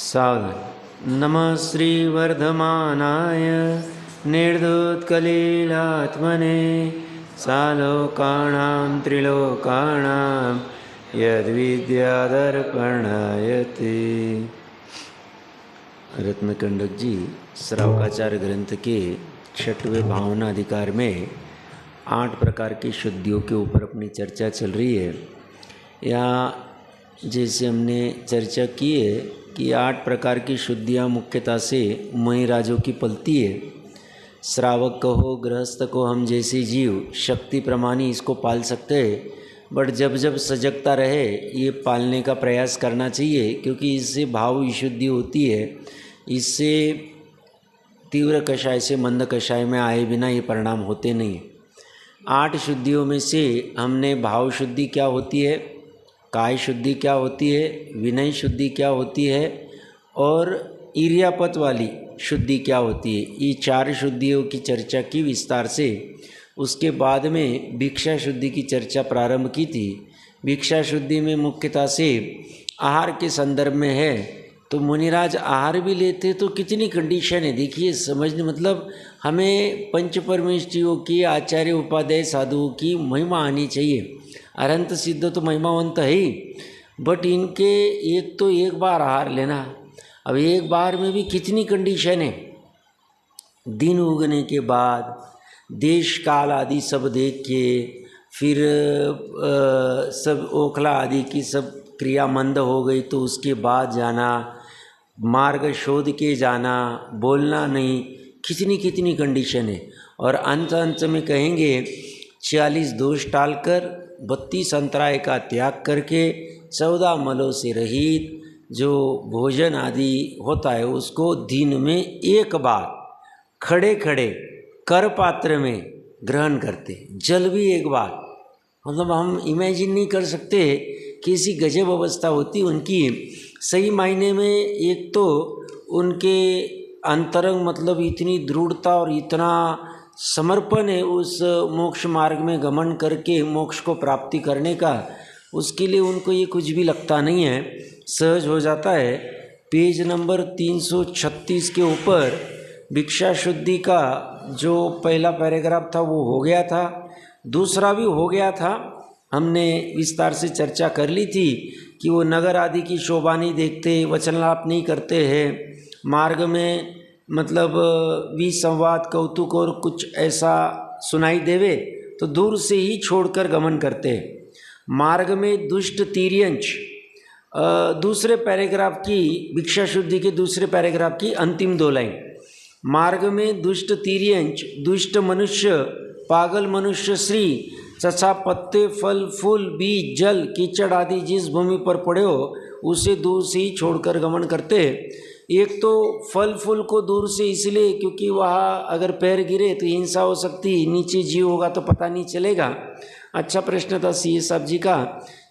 सावधान। नमः श्रीवर्धमानाय निर्धूतकलीलात्मने सालोकाणां त्रिलोकाणां यद्विद्यादर्पणायते। रत्नकंडक जी श्रावकाचार्य ग्रंथ के 6वें भावना अधिकार में 8 प्रकार की शुद्धियों के ऊपर अपनी चर्चा चल रही है। या जैसे हमने चर्चा की है कि 8 प्रकार की शुद्धियाँ मुख्यतः से महिराजों की पलती है। श्रावक को, गृहस्थ को, हम जैसे जीव शक्ति प्रमाणी इसको पाल सकते हैं, बट जब जब सजगता रहे ये पालने का प्रयास करना चाहिए, क्योंकि इससे भाव विशुद्धि होती है। इससे तीव्र कषाय से मंद कषाय में आए बिना ये परिणाम होते नहीं। 8 शुद्धियों में से हमने भाव शुद्धि क्या होती है, काय शुद्धि क्या होती है, विनय शुद्धि क्या होती है और ईर्यापत वाली शुद्धि क्या होती है, ये 4 शुद्धियों की चर्चा की विस्तार से। उसके बाद में भिक्षा शुद्धि की चर्चा प्रारंभ की थी। भिक्षा शुद्धि में मुख्यतः से आहार के संदर्भ में है। तो मुनिराज आहार भी लेते तो कितनी कंडीशन है, देखिए समझने, मतलब हमें पंच परमेष्ठियों की, आचार्य उपाध्याय साधुओं की महिमा आनी चाहिए। अनंत सिद्ध तो महिमावंत है ही, बट इनके एक बार आहार लेना। अब एक बार में भी कितनी कंडीशन है। दिन उगने के बाद देश काल आदि सब देख के, फिर सब ओखला आदि की सब क्रिया मंद हो गई तो उसके बाद जाना, मार्ग शोध के जाना, बोलना नहीं, कितनी कितनी कंडीशन है। और अंत में कहेंगे 46 दोष टालकर 32 अंतराय का त्याग करके 14 मलों से रहित जो भोजन आदि होता है उसको दिन में एक बार खड़े खड़े कर पात्र में ग्रहण करते। जल भी एक बार, मतलब हम इमेजिन नहीं कर सकते कैसी गजब अवस्था होती उनकी। सही मायने में एक तो उनके अंतरंग, मतलब इतनी दृढ़ता और इतना समर्पण है उस मोक्ष मार्ग में गमन करके मोक्ष को प्राप्ति करने का। उसके लिए उनको ये कुछ भी लगता नहीं है, सहज हो जाता है। पेज नंबर 336 के ऊपर भिक्षा शुद्धि का जो पहला पैराग्राफ था वो हो गया था, दूसरा भी हो गया था। हमने विस्तार से चर्चा कर ली थी कि वो नगर आदि की शोभा नहीं देखते, वचनलाप नहीं करते हैं, मार्ग में मतलब विसंवाद, कौतुक और कुछ ऐसा सुनाई देवे तो दूर से ही छोड़कर गमन करते हैं। मार्ग में दुष्ट तिर्यंच, दूसरे पैराग्राफ की, भिक्षा शुद्धि के दूसरे पैराग्राफ की अंतिम 2 लाइन। मार्ग में दुष्ट तिर्यंच, दुष्ट मनुष्य, पागल मनुष्य श्री, चचा पत्ते, फल फूल, बीज, जल, कीचड़ आदि जिस भूमि पर पड़े हो उसे दूर से ही छोड़कर गमन करते। एक तो फल फूल को दूर से इसलिए क्योंकि वहाँ अगर पैर गिरे तो हिंसा हो सकती, नीचे जीव होगा तो पता नहीं चलेगा। अच्छा प्रश्न था सीए साहब जी का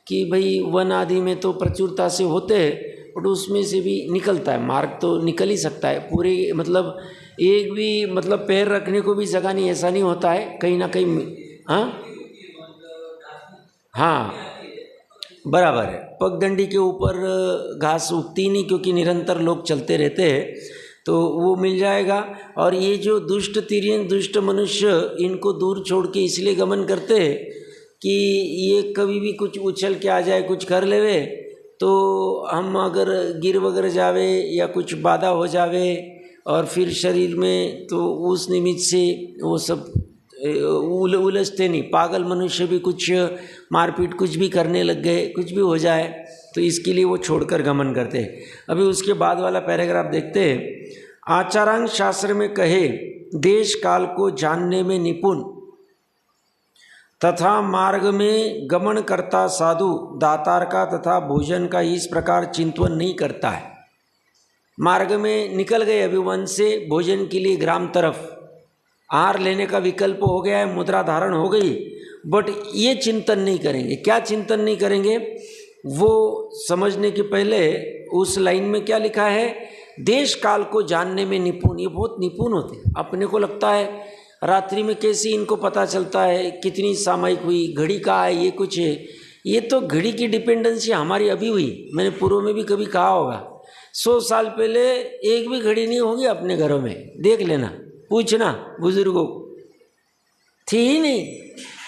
कि भाई वन आदि में तो प्रचुरता से होते हैं, और उसमें से भी निकलता है, मार्ग तो निकल ही सकता है पूरे, मतलब एक भी मतलब पैर रखने को भी जगह नहीं, ऐसा नहीं होता है कहीं ना कहीं। हाँ बराबर है, पगडंडी के ऊपर घास उगती नहीं क्योंकि निरंतर लोग चलते रहते हैं, तो वो मिल जाएगा। और ये जो दुष्ट तिर्यन, दुष्ट मनुष्य, इनको दूर छोड़ के इसलिए गमन करते हैं कि ये कभी भी कुछ उछल के आ जाए, कुछ कर लेवे तो हम अगर गिर वगैरह जावे या कुछ बाधा हो जावे और फिर शरीर में, तो उस निमित्त से वो सब उलझते नहीं। पागल मनुष्य भी कुछ मारपीट कुछ भी करने लग गए, कुछ भी हो जाए तो इसके लिए वो छोड़कर गमन करते हैं। अभी उसके बाद वाला पैराग्राफ देखते हैं। आचारांग शास्त्र में कहे देश काल को जानने में निपुण तथा मार्ग में गमन करता साधु दातार का तथा भोजन का इस प्रकार चिंतन नहीं करता है। मार्ग में निकल गए अभी वन से भोजन के लिए ग्राम तरफ, आहार लेने का विकल्प हो गया है, मुद्रा धारण हो गई, बट ये चिंतन नहीं करेंगे। क्या चिंतन नहीं करेंगे वो समझने के पहले उस लाइन में क्या लिखा है, देश काल को जानने में निपुण। ये बहुत निपुण होते हैं। अपने को लगता है रात्रि में कैसे इनको पता चलता है कितनी सामयिक हुई, घड़ी कहाँ है, ये कुछ है। ये तो घड़ी की डिपेंडेंसी हमारी अभी हुई, मैंने पूर्व में भी कभी कहा होगा। 100 साल पहले एक भी घड़ी नहीं होगी अपने घरों में, देख लेना, पूछना बुजुर्गों को, थी ही नहीं।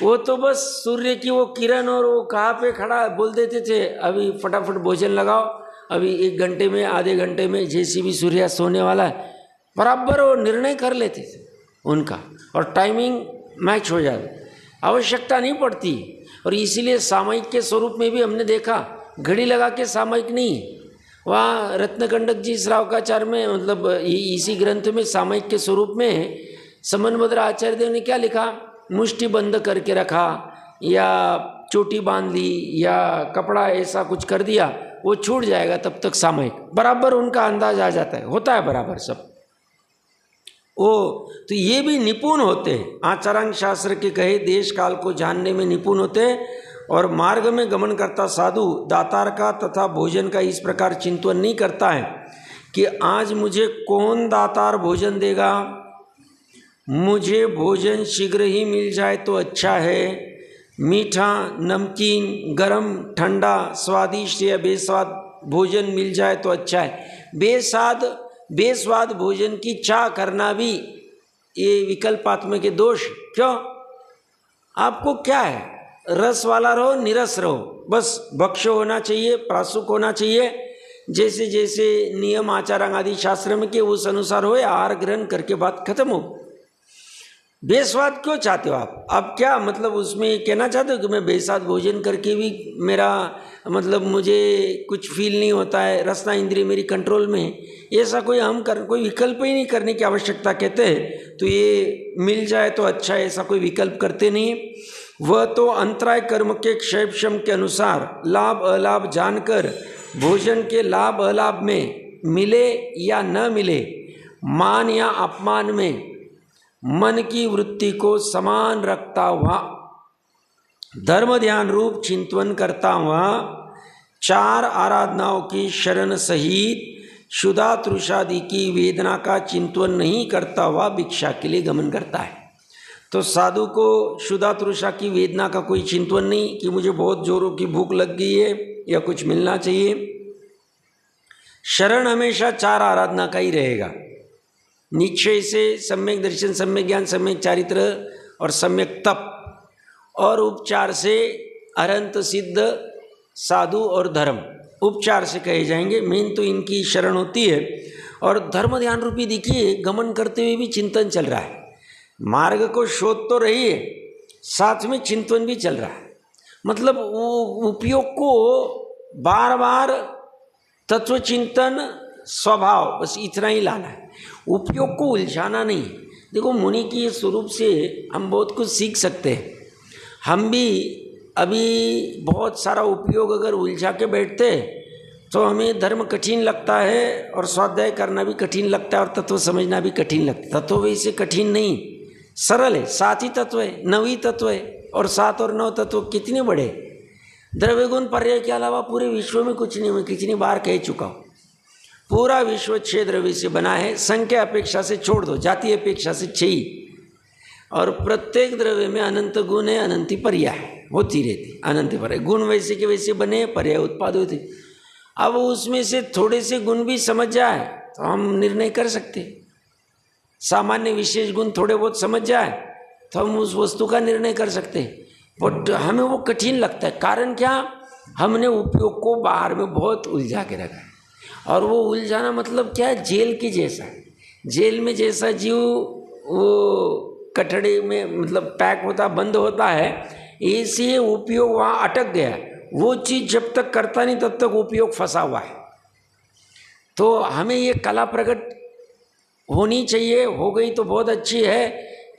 वो तो बस सूर्य की वो किरण और वो कहाँ पे खड़ा बोल देते थे, अभी फटाफट भोजन लगाओ, अभी 1 घंटे में, आधे घंटे में जैसे भी सूर्यास्त होने वाला है, बराबर वो निर्णय कर लेते थे उनका, और टाइमिंग मैच हो जाती, आवश्यकता नहीं पड़ती। और इसीलिए सामयिक के स्वरूप में भी हमने देखा, घड़ी लगा के सामयिक नहीं, वहाँ रत्नकंडक जी श्रावकाचार्य में, मतलब इसी ग्रंथ में सामयिक के स्वरूप में समनभद्र आचार्य देव ने क्या लिखा, मुष्टि बंद करके रखा, या चोटी बांध ली, या कपड़ा ऐसा कुछ कर दिया, वो छूट जाएगा तब तक सामयिक, बराबर उनका अंदाज आ जाता है, होता है बराबर सब। ओ तो ये भी निपुण होते हैं, आचरण शास्त्र के कहे देश काल को जानने में निपुण होते हैं। और मार्ग में गमन करता साधु दातार का तथा भोजन का इस प्रकार चिंतन नहीं करता है कि आज मुझे कौन दातार भोजन देगा, मुझे भोजन शीघ्र ही मिल जाए तो अच्छा है, मीठा नमकीन गरम ठंडा स्वादिष्ट या बेस्वाद भोजन मिल जाए तो अच्छा है। बेस्वाद भोजन की चाह करना भी ये विकल्पात्मक के दोष। क्यों? आपको क्या है, रस वाला रहो, निरस रहो, बस भक्ष्य होना चाहिए, प्रासुक होना चाहिए, जैसे जैसे नियम आचार आदि शास्त्र में के उस अनुसार हो, आहार ग्रहण करके बात खत्म हो। बेस्वाद क्यों चाहते हो आप क्या मतलब उसमें कहना चाहते हो कि मैं बेस्वाद भोजन करके भी मेरा मतलब मुझे कुछ फील नहीं होता है, रसना इंद्रिय मेरी कंट्रोल में है, ऐसा कोई विकल्प ही नहीं करने की आवश्यकता कहते हैं। तो ये मिल जाए तो अच्छा है, ऐसा कोई विकल्प करते नहीं। वह तो अंतराय कर्म के क्षयक्षम के अनुसार लाभ अलाभ जानकर भोजन के लाभ अलाभ में मिले या न मिले, मान या अपमान में मन की वृत्ति को समान रखता हुआ, धर्म ध्यान रूप चिंतन करता हुआ, 4 आराधनाओं की शरण सहित क्षुधा तृषादि की वेदना का चिंतन नहीं करता हुआ भिक्षा के लिए गमन करता है। तो साधु को क्षुधा तृषा की वेदना का कोई चिंतन नहीं कि मुझे बहुत जोरों की भूख लग गई है या कुछ मिलना चाहिए। शरण हमेशा 4 आराधना का ही रहेगा, निश्चय से सम्यक दर्शन, सम्यक ज्ञान, सम्यक चारित्र और सम्यक तप, और उपचार से अरंत सिद्ध साधु और धर्म, उपचार से कहे जाएंगे। मेन तो इनकी शरण होती है। और धर्म ध्यान रूपी देखिए गमन करते हुए भी चिंतन चल रहा है, मार्ग को शोध तो रही है, साथ में चिंतन भी चल रहा है। मतलब वो उपयोग को बार बार तत्व चिंतन स्वभाव, बस इतना ही लाना है, उपयोग को उलझाना नहीं। देखो मुनि की स्वरूप से हम बहुत कुछ सीख सकते हैं। हम भी अभी बहुत सारा उपयोग अगर उलझा के बैठते तो हमें धर्म कठिन लगता है और स्वाध्याय करना भी कठिन लगता है और तत्व समझना भी कठिन लगता है। तत्व वैसे कठिन नहीं, सरल है, 7 ही तत्व है, 9 ही तत्व है, और 7 और 9 तत्व कितने बड़े। द्रव्य गुण पर्याय के अलावा पूरे विश्व में कुछ नहीं, मैं कितनी बार कह चुका हूँ। पूरा विश्व 6 द्रव्य से बना है, संख्या अपेक्षा से छोड़ दो, जाति अपेक्षा से 6 ही, और प्रत्येक द्रव्य में अनंत गुण है, अनंत पर्याय होती रहती, अनंत पर्याय। गुण वैसे के वैसे बने, पर्याय उत्पाद होते। अब उसमें से थोड़े से गुण भी समझ जाए तो हम निर्णय कर सकते, सामान्य विशेष गुण थोड़े बहुत समझ जाए तो हम उस वस्तु का निर्णय कर सकते, बट हमें वो कठिन लगता है। कारण क्या? हमने उपयोग को बाहर में बहुत उलझा के रखा है, और वो उलझाना मतलब क्या है, जेल की जैसा। जेल में जैसा जीव वो कटड़े में मतलब पैक होता, बंद होता है, ऐसे उपयोग वहाँ अटक गया। वो चीज़ जब तक करता नहीं तब तक उपयोग फंसा हुआ है। तो हमें ये कला प्रकट होनी चाहिए, हो गई तो बहुत अच्छी है,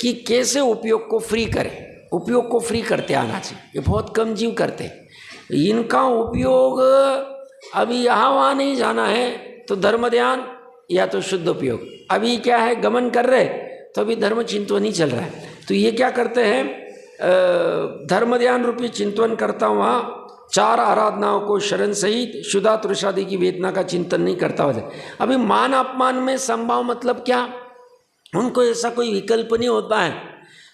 कि कैसे उपयोग को फ्री करें। उपयोग को फ्री करते आना चाहिए, ये बहुत कम जीव करते हैं। इनका उपयोग अभी यहाँ वहाँ नहीं जाना है तो धर्म ध्यान या तो शुद्ध उपयोग। अभी क्या है, गमन कर रहे तो अभी धर्म चिंतन ही चल रहा है, तो ये क्या करते हैं, धर्म ध्यान रूपी चिंतन करता हुआ 4 आराधनाओं को शरण सहित क्षुधा तृषादि की वेदना का चिंतन नहीं करता हुआ। अभी मान अपमान में संभाव मतलब क्या, उनको ऐसा कोई विकल्प नहीं होता है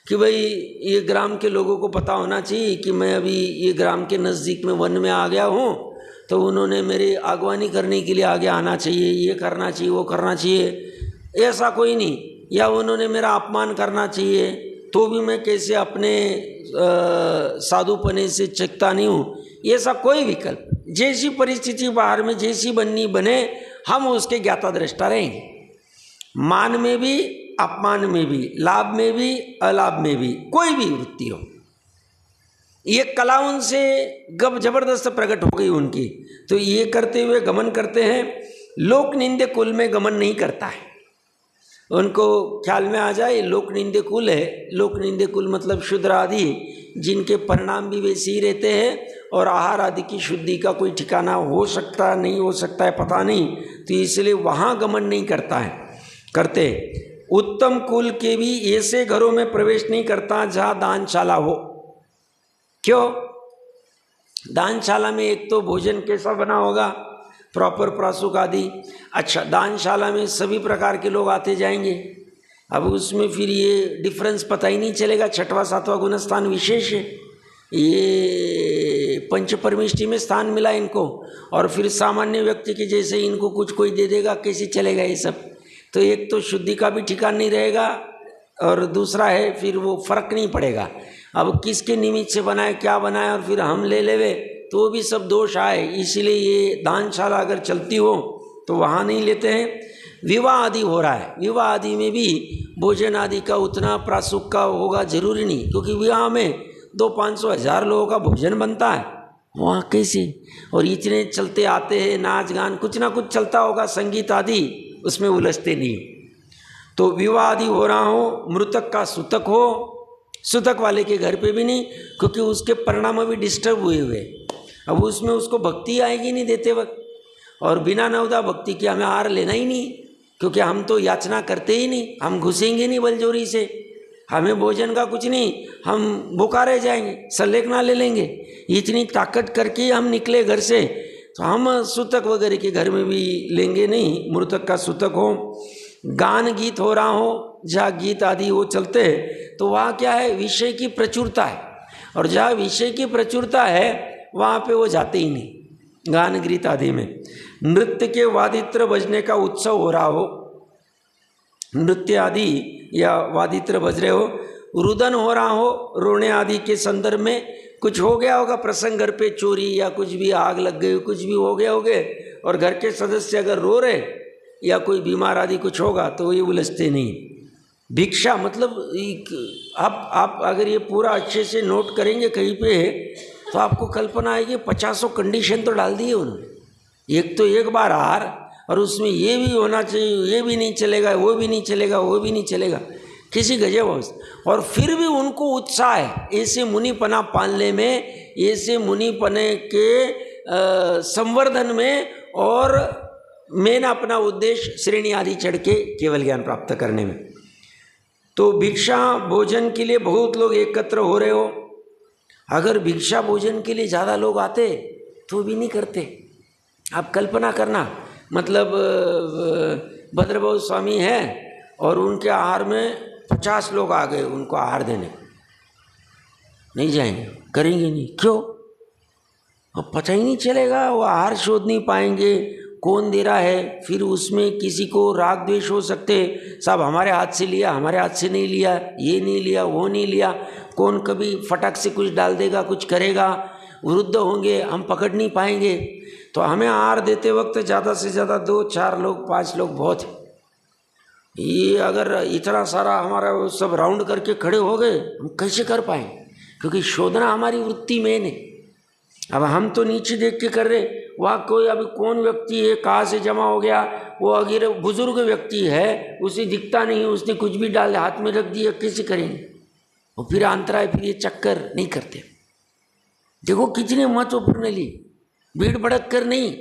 कि भाई ये ग्राम के लोगों को पता होना चाहिए कि मैं अभी ये ग्राम के नज़दीक में वन में आ गया हूँ, तो उन्होंने मेरी आगवानी करने के लिए आगे आना चाहिए, ये करना चाहिए, वो करना चाहिए, ऐसा कोई नहीं। या उन्होंने मेरा अपमान करना चाहिए तो भी मैं कैसे अपने साधुपने से चकता नहीं हूँ, ऐसा कोई विकल्प। जैसी परिस्थिति बाहर में जैसी बननी बने, हम उसके ज्ञाता दृष्टा रहेंगे। मान में भी, अपमान में भी, लाभ में भी, अलाभ में भी, कोई भी वृत्ति हो, ये कला उनसे जबरदस्त प्रकट हो गई उनकी। तो ये करते हुए गमन करते हैं। लोक निंदे कुल में गमन नहीं करता है। उनको ख्याल में आ जाए लोक निंदे कुल है। लोक निंदे कुल मतलब शूद्र आदि, जिनके परिणाम भी वैसे ही रहते हैं और आहार आदि की शुद्धि का कोई ठिकाना हो सकता नहीं हो सकता है, पता नहीं, तो इसलिए वहाँ गमन नहीं करता है करते। उत्तम कुल के भी ऐसे घरों में प्रवेश नहीं करता जहाँ दानशाला हो। क्यों? दानशाला में एक तो भोजन कैसा बना होगा, प्रॉपर प्रासुक आदि। अच्छा, दानशाला में सभी प्रकार के लोग आते जाएंगे, अब उसमें फिर ये डिफरेंस पता ही नहीं चलेगा। छठवां सातवां गुण स्थान विशेष है, ये पंच परमिष्टि में स्थान मिला इनको, और फिर सामान्य व्यक्ति के जैसे इनको कुछ कोई दे देगा, कैसे चलेगा ये सब। तो एक तो शुद्धि का भी ठिकान नहीं रहेगा, और दूसरा है फिर वो फर्क नहीं पड़ेगा अब किसके निमित्त से बनाए, क्या बनाए, और फिर हम ले लेवे तो भी सब दोष आए। इसीलिए ये दानशाला अगर चलती हो तो वहाँ नहीं लेते हैं। विवाह आदि हो रहा है, विवाह आदि में भी भोजन आदि का उतना प्रासुक का होगा जरूरी नहीं, क्योंकि विवाह में 200-500-1000 लोगों का भोजन बनता है, वहाँ कैसे, और इतने चलते आते हैं, नाच गान कुछ ना कुछ चलता होगा, संगीत आदि, उसमें उलझते नहीं। तो विवाह आदि हो रहा हो, मृतक का सूतक हो, सूतक वाले के घर पे भी नहीं, क्योंकि उसके परिणाम भी डिस्टर्ब हुए हुए, अब उसमें उसको भक्ति आएगी नहीं देते वक्त, और बिना नवदा भक्ति के हमें आहार लेना ही नहीं, क्योंकि हम तो याचना करते ही नहीं, हम घुसेंगे नहीं बलजोरी से, हमें भोजन का कुछ नहीं, हम भूखा रह जाएंगे, सलेखना ले लेंगे, इतनी ताकत करके हम निकले घर से, तो हम सूतक वगैरह के घर में भी लेंगे नहीं, मृतक का सूतक हो। गान गीत हो रहा हो, जहाँ गीत आदि वो चलते हैं, तो वहाँ क्या है, विषय की प्रचुरता है, और जहाँ विषय की प्रचुरता है वहाँ पे वो जाते ही नहीं गान गीत आदि में। नृत्य के वादित्र बजने का उत्सव हो रहा हो, नृत्य आदि या वादित्र बज रहे हो, रुदन हो रहा हो, रोने आदि के संदर्भ में कुछ हो गया होगा प्रसंग, घर पे चोरी या कुछ भी, आग लग गई, कुछ भी हो गया होगे, और घर के सदस्य अगर रो रहे या कोई बीमार आदि कुछ होगा तो ये उलझते नहीं। भिक्षा मतलब आप अगर ये पूरा अच्छे से नोट करेंगे कहीं पे, तो आपको कल्पना आएगी 50 कंडीशन तो डाल दिए उन्होंने। एक तो एक बार आहार, और उसमें ये भी होना चाहिए, ये भी नहीं चलेगा, वो भी नहीं चलेगा, वो भी नहीं चलेगा, किसी गजब अवस्था। और फिर भी उनको उत्साह है ऐसे मुनिपना पालने में, ऐसे मुनिपने के संवर्धन में, और मेन अपना उद्देश्य श्रेणी आदि चढ़ के केवल ज्ञान प्राप्त करने में। तो भिक्षा भोजन के लिए बहुत लोग एकत्र हो रहे हो, अगर भिक्षा भोजन के लिए ज़्यादा लोग आते तो भी नहीं करते। आप कल्पना करना, मतलब भद्रबाहु स्वामी है और उनके आहार में 50 लोग आ गए उनको आहार देने, नहीं जाएंगे, करेंगे नहीं। क्यों? अब पता ही नहीं चलेगा, वो आहार शोध नहीं पाएंगे कौन दे रहा है, फिर उसमें किसी को राग द्वेष हो सकते, साहब हमारे हाथ से लिया, हमारे हाथ से नहीं लिया, ये नहीं लिया, वो नहीं लिया, कौन कभी फटक से कुछ डाल देगा, कुछ करेगा, वृद्ध होंगे, हम पकड़ नहीं पाएंगे। तो हमें आहार देते वक्त ज़्यादा से ज़्यादा 2-4 लोग 5 लोग बहुत है। ये अगर इतना सारा हमारा सब राउंड करके खड़े हो गए, हम कैसे कर पाएँ, क्योंकि शोधना हमारी वृत्ति में है। अब हम तो नीचे देख के कर रहे, वहाँ कोई अभी कौन व्यक्ति है, कहाँ से जमा हो गया, वो अगर बुजुर्ग व्यक्ति है, उसे दिखता नहीं, उसने कुछ भी डाल हाथ में रख दिया, कैसे करेंगे? और फिर अंतराय, फिर ये चक्कर नहीं करते। देखो कितने महत्वपूर्ण ली, भीड़ भड़क कर नहीं।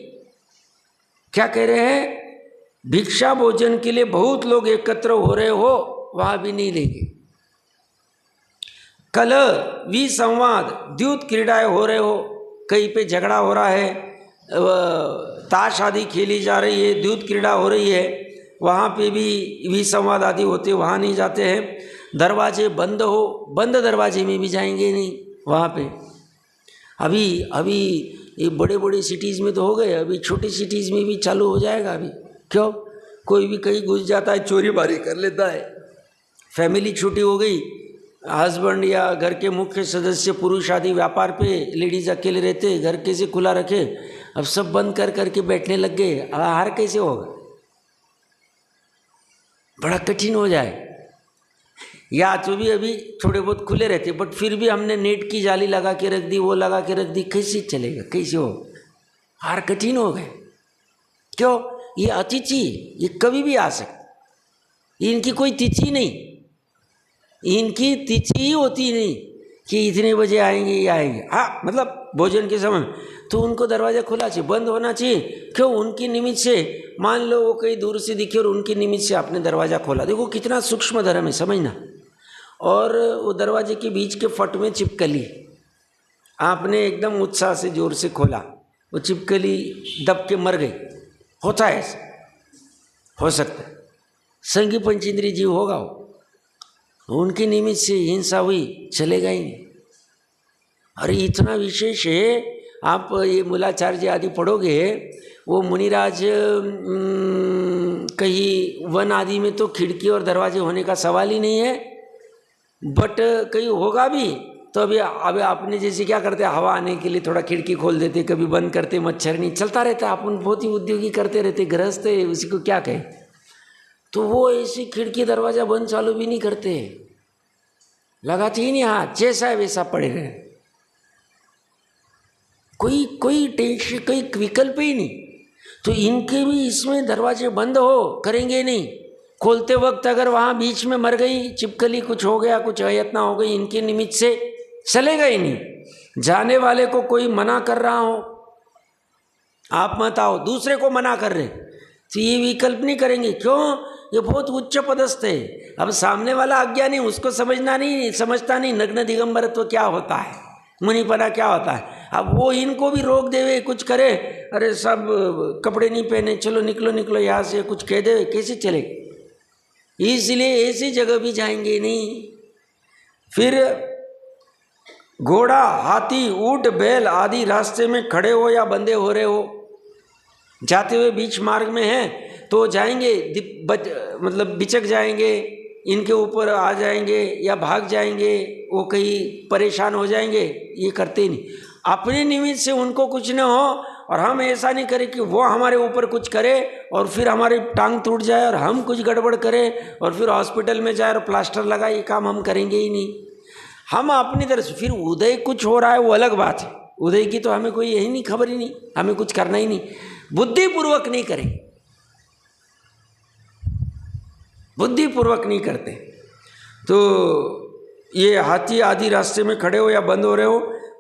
क्या कह रहे हैं? भिक्षा भोजन के लिए बहुत लोग एकत्र हो रहे हो, वहाँ भी नहीं लेंगे। कल विसंवाद द्यूत क्रीड़ाएं हो रहे हो, कहीं पे झगड़ा हो रहा है, ताश आदि खेली जा रही है, द्यूत क्रीड़ा हो रही है, वहाँ पे भी विसंवाद आदि होते, वहाँ नहीं जाते हैं। दरवाजे बंद हो, बंद दरवाजे में भी जाएंगे नहीं वहाँ पे। अभी ये बड़े बड़े सिटीज़ में तो हो गए, अभी छोटी सिटीज़ में भी चालू हो जाएगा अभी। क्यों? कोई भी कहीं घुस जाता है, चोरी बारी कर लेता है। फैमिली छोटी हो गई, हस्बैंड या घर के मुख्य सदस्य पुरुष आदि व्यापार पे, लेडीज अकेले रहते, घर कैसे खुला रखे, अब सब बंद कर करके बैठने लग गए, आहार कैसे होगा? बड़ा कठिन हो जाए। या तो भी अभी थोड़े बहुत खुले रहते, बट फिर भी हमने नेट की जाली लगा के रख दी, वो लगा के रख दी, कैसे चलेगा, कैसे हो? आहार कठिन हो गए। क्यों? ये अतिथि, ये कभी भी आ सकते, इनकी कोई तिथि नहीं, इनकी तिथि ही होती नहीं कि इतने बजे आएंगे या आएंगे। हाँ, मतलब भोजन के समय तो उनको दरवाज़ा खुला चाहिए, बंद होना चाहिए। क्यों? उनकी निमित्त से, मान लो वो कहीं दूर से दिखे और उनकी निमित्त से आपने दरवाज़ा खोला, देखो कितना सूक्ष्म धर्म है, समझना। और वो दरवाजे के बीच के फट में छिपकली आपने एकदम उत्साह से जोर से खोला, वो छिपकली दब के मर गई, होता है ऐसा, हो सकता है। संगी पंचेंद्रिय जीव होगा वो, उनकी निमित्त से हिंसा हुई, चलेगा ही नहीं। अरे इतना विशेष है, आप ये मूलाचार्य आदि पढ़ोगे, वो मुनिराज कहीं वन आदि में तो खिड़की और दरवाजे होने का सवाल ही नहीं है, बट कहीं होगा भी तो अभी आपने जैसे क्या करते, हवा आने के लिए थोड़ा खिड़की खोल देते, कभी बंद करते, मच्छर नहीं चलता रहता, अपन बहुत ही उद्योगी करते रहते, गृहस्थ है, उसी को क्या कहें। तो वो ऐसी खिड़की दरवाजा बंद चालू भी नहीं करते, लगाते ही नहीं हाथ, जैसा है वैसा पड़े रहे, कोई टेंशन, कोई विकल्प ही नहीं। तो इनके भी इसमें दरवाजे बंद हो, करेंगे नहीं। खोलते वक्त अगर वहाँ बीच में मर गई छिपकली, कुछ हो गया, कुछ अयतना हो गई, इनके निमित्त से चलेगा ही नहीं। जाने वाले को कोई मना कर रहा हो, आप मत आओ, दूसरे को मना कर रहे, तो ये विकल्प नहीं करेंगे। क्यों? ये बहुत उच्च पदस्थ है। अब सामने वाला अज्ञानी, उसको समझता नहीं नग्न दिगंबरत्व क्या होता है, मुनिपना क्या होता है। अब वो इनको भी रोक देवे, कुछ करे, अरे सब कपड़े नहीं पहने, चलो निकलो यहाँ से, कुछ कह देवे, कैसे चले? इसलिए ऐसी जगह भी जाएंगे नहीं। फिर घोड़ा, हाथी, ऊंट, बैल आदि रास्ते में खड़े हो या बंधे हो रहे हो, जाते हुए बीच मार्ग में हैं तो जाएंगे, मतलब बिचक जाएंगे, इनके ऊपर आ जाएंगे या भाग जाएंगे, वो कहीं परेशान हो जाएंगे, ये करते ही नहीं। अपने निमित्त से उनको कुछ न हो और हम ऐसा नहीं करें कि वो हमारे ऊपर कुछ करे और फिर हमारी टांग टूट जाए और हम कुछ गड़बड़ करें और फिर हॉस्पिटल में जाए और प्लास्टर लगाए, ये काम हम करेंगे ही नहीं। हम अपनी तरफ से, फिर उदय कुछ हो रहा है वो अलग बात है, उदय की तो हमें कोई यही नहीं, खबर ही नहीं, हमें कुछ करना ही नहीं, बुद्धिपूर्वक नहीं करेंगे, बुद्धिपूर्वक नहीं करते। तो ये हाथी आदि रास्ते में खड़े हो या बंद हो रहे हो,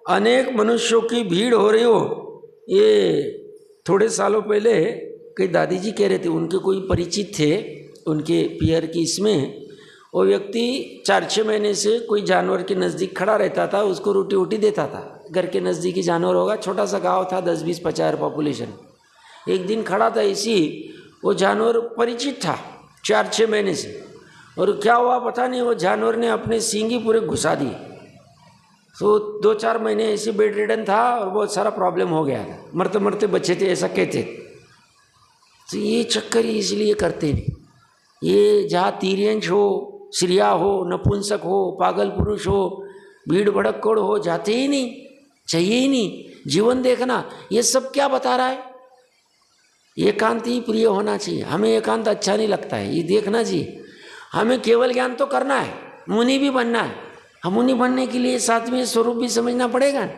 अनेक मनुष्यों की भीड़ हो रही हो। ये थोड़े सालों पहले कई दादी जी कह रहे थे, उनके कोई परिचित थे उनके पियर की, इसमें वो व्यक्ति 4-6 महीने से कोई जानवर के नज़दीक खड़ा रहता था, उसको रोटी वोटी देता था। घर के नज़दीकी जानवर होगा, छोटा सा गांव था, 10-20-50 पॉपुलेशन। एक दिन खड़ा था इसी, वो जानवर परिचित था 4-6 महीने से, और क्या हुआ पता नहीं, वो जानवर ने अपने सींगी पूरे घुसा दिए। तो 2-4 महीने ऐसे बेड रिडन था और बहुत सारा प्रॉब्लम हो गया था, मरते मरते बचे थे, ऐसा कहते। तो ये चक्कर ही इसलिए करते नहीं। ये जहाँ तिर्यंश हो, श्रिया हो, नपुंसक हो, पागल पुरुष हो, भीड़ भड़क्कड़ हो, जाते ही नहीं, चाहिए ही नहीं। जीवन देखना, ये सब क्या बता रहा है? एकांत ही प्रिय होना चाहिए। हमें एकांत अच्छा नहीं लगता है, ये देखना चाहिए। हमें केवल ज्ञान तो करना है, मुनि भी बनना है। हम मुनि बनने के लिए सातवें स्वरूप भी समझना पड़ेगा।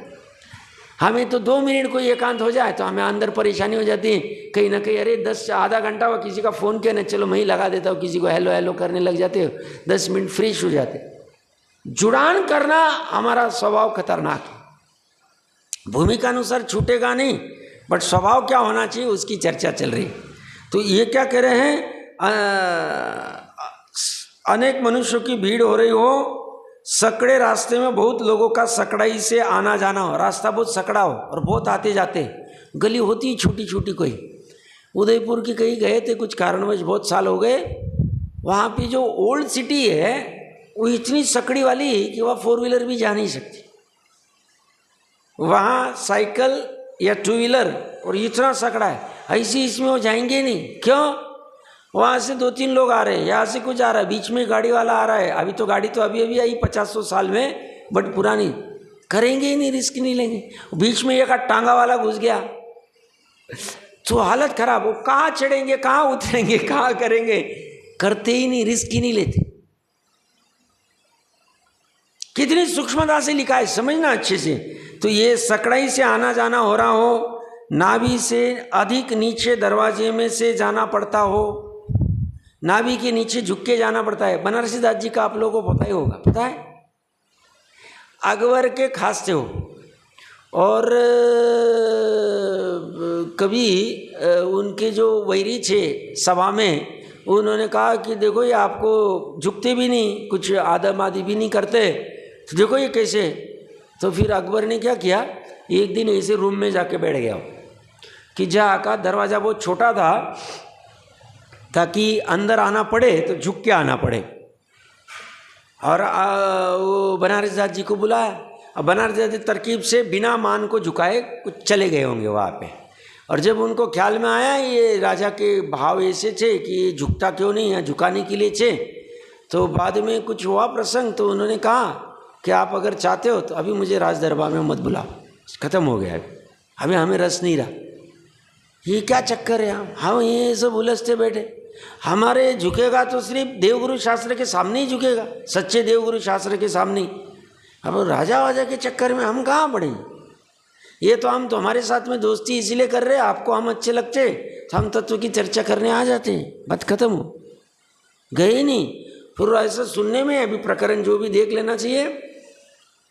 हमें तो 2 मिनट कोई एकांत हो जाए तो हमें अंदर परेशानी हो जाती है, कहीं ना कहीं, अरे आधा घंटा हुआ, किसी का फ़ोन किया ना, चलो मैं ही लगा देता हूँ, किसी को हेलो हेलो करने लग जाते हो, 10 मिनट फ्रेश हो जाते। जुड़ान करना हमारा स्वभाव खतरनाक है। भूमिका अनुसार छूटेगा नहीं, बट स्वभाव क्या होना चाहिए उसकी चर्चा चल रही। तो ये क्या कह रहे हैं, अनेक मनुष्यों की भीड़ हो रही हो, सकड़े रास्ते में बहुत लोगों का सकड़ाई से आना जाना हो, रास्ता बहुत सकड़ा हो और बहुत आते जाते, गली होती छोटी छोटी। कोई उदयपुर की कहीं गए थे कुछ कारणवश, बहुत साल हो गए, वहाँ पे जो ओल्ड सिटी है वो इतनी सकड़ी वाली कि वह 4 व्हीलर भी जा नहीं सकती। वहाँ साइकिल या टू व्हीलर और इतना सकड़ा है, ऐसे इसमें वो जाएंगे नहीं। क्यों? वहाँ से 2-3 लोग आ रहे हैं, यहाँ से कुछ आ रहा है, बीच में गाड़ी वाला आ रहा है। अभी तो गाड़ी तो अभी अभी आई 50-100 साल में, बट पुरानी, करेंगे ही नहीं, रिस्क नहीं लेंगे। बीच में एक टांगा वाला घुस गया तो हालत खराब। वो कहाँ चढ़ेंगे, कहाँ उतरेंगे, कहाँ करेंगे, करते ही नहीं, रिस्क ही नहीं लेते। कितनी सूक्ष्मता से लिखा है, समझना अच्छे से। तो ये सकड़ाई से आना जाना हो रहा हो, नाभि से अधिक नीचे दरवाजे में से जाना पड़ता हो, नाभि के नीचे झुक के जाना पड़ता है। बनारसी दास जी का आप लोगों को पता ही होगा, पता है, अकबर के खास थे वो। और कभी उनके जो वैरी थे सभा में, उन्होंने कहा कि देखो ये आपको झुकते भी नहीं, कुछ आदम आदि भी नहीं करते, तो देखो ये कैसे। तो फिर अकबर ने क्या किया, एक दिन ऐसे रूम में जाके बैठ गया कि जहाँ का दरवाज़ा बहुत छोटा था ताकि अंदर आना पड़े तो झुक के आना पड़े। और वो बनारस दास जी को बुलाया। अब बनारस दास जी तरकीब से बिना मान को झुकाए कुछ चले गए होंगे वहाँ पे। और जब उनको ख्याल में आया ये राजा के भाव ऐसे थे कि ये झुकता क्यों नहीं है, झुकाने के लिए थे, तो बाद में कुछ हुआ प्रसंग, तो उन्होंने कहा कि आप अगर चाहते हो तो अभी मुझे राज दरबार में मत बुलाओ, ख़त्म हो गया, अभी हमें रस नहीं रहा। ये क्या चक्कर है, हम ये सब उलझते बैठे। हमारे झुकेगा तो सिर्फ देवगुरु शास्त्र के सामने ही झुकेगा, सच्चे देवगुरु शास्त्र के सामने ही। अब राजा वाजा के चक्कर में हम कहाँ पड़े। ये तो हम तो हमारे साथ में दोस्ती इसीलिए कर रहे हैं, आपको हम अच्छे लगते तो हम तत्व की चर्चा करने आ जाते हैं, बात खत्म हो गए नहीं। फिर ऐसा सुनने में अभी प्रकरण जो भी देख लेना चाहिए।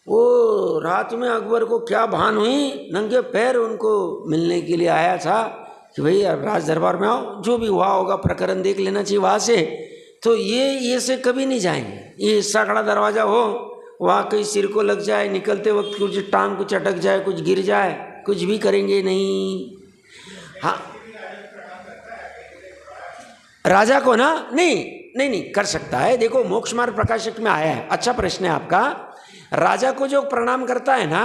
वो रात में अकबर को क्या भान हुई, नंगे पैर उनको मिलने के लिए आया था कि भाई राज दरबार में आओ, जो भी हुआ होगा प्रकरण देख लेना चाहिए वहाँ से। तो ये से कभी नहीं जाएंगे। ये सकड़ा दरवाज़ा हो, वहाँ कहीं सिर को लग जाए, निकलते वक्त कुछ टांग कुछ अटक जाए, कुछ गिर जाए, कुछ भी करेंगे नहीं। हाँ, राजा को ना नहीं कर सकता है। देखो मोक्ष मार्ग प्रकाशक में आया है, अच्छा प्रश्न है आपका। राजा को जो प्रणाम करता है ना,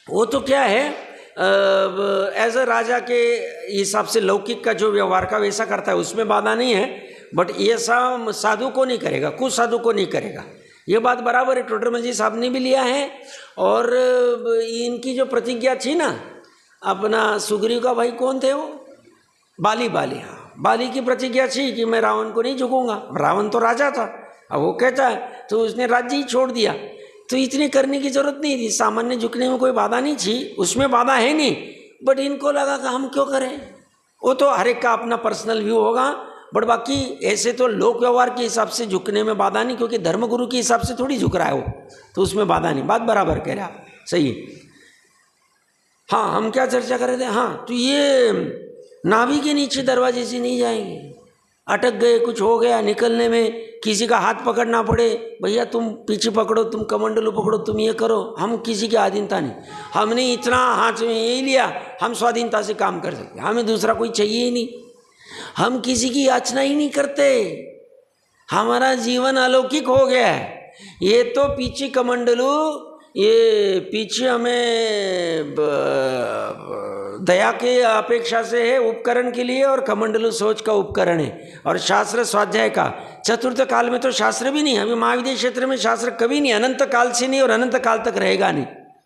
वो तो क्या है, एज अ राजा के हिसाब से लौकिक का जो व्यवहार का वैसा करता है, उसमें बाधा नहीं है। बट ये सब साधु को नहीं करेगा, कुछ साधु को नहीं करेगा, ये बात बराबर है। टोडरमल जी साहब ने भी लिया है। और इनकी जो प्रतिज्ञा थी ना, अपना सुग्रीव का भाई कौन थे वो, बाली, हाँ, बाली की प्रतिज्ञा थी कि मैं रावण को नहीं झुकूंगा। रावण तो राजा था, अब वो कहता है तो उसने राज्य ही छोड़ दिया। तो इतनी करने की जरूरत नहीं थी, सामान्य झुकने में कोई बाधा नहीं थी, उसमें बाधा है नहीं। बट इनको लगा कि हम क्यों करें, वो तो हर एक का अपना पर्सनल व्यू होगा। बट बाकी ऐसे तो लोक व्यवहार के हिसाब से झुकने में बाधा नहीं, क्योंकि धर्मगुरु के हिसाब से थोड़ी झुक रहा है वो, तो उसमें बाधा नहीं। बात बराबर कह रहे आप, सही है। हाँ, हम क्या चर्चा कर रहे थे, हाँ, तो ये नाभि के नीचे दरवाजे से नहीं जाएंगे, अटक गए, कुछ हो गया, निकलने में किसी का हाथ पकड़ना पड़े, भैया तुम पीछे पकड़ो, तुम कमंडलू पकड़ो, तुम ये करो, हम किसी की अधीनता नहीं। हमने इतना हाथ में यही लिया, हम स्वाधीनता से काम कर सकते, हमें दूसरा कोई चाहिए ही नहीं। हम किसी की याचना ही नहीं करते, हमारा जीवन अलौकिक हो गया है। ये तो पीछे कमंडलू, ये पीछे हमें दया के अपेक्षा से है उपकरण के लिए, और कमंडलू सोच का उपकरण है, और शास्त्र स्वाध्याय का। चतुर्थ काल में तो शास्त्र भी नहीं, अभी महाविद्य क्षेत्र में शास्त्र कभी नहीं, अनंत काल से नहीं और अनंत काल तक रहेगा नहीं।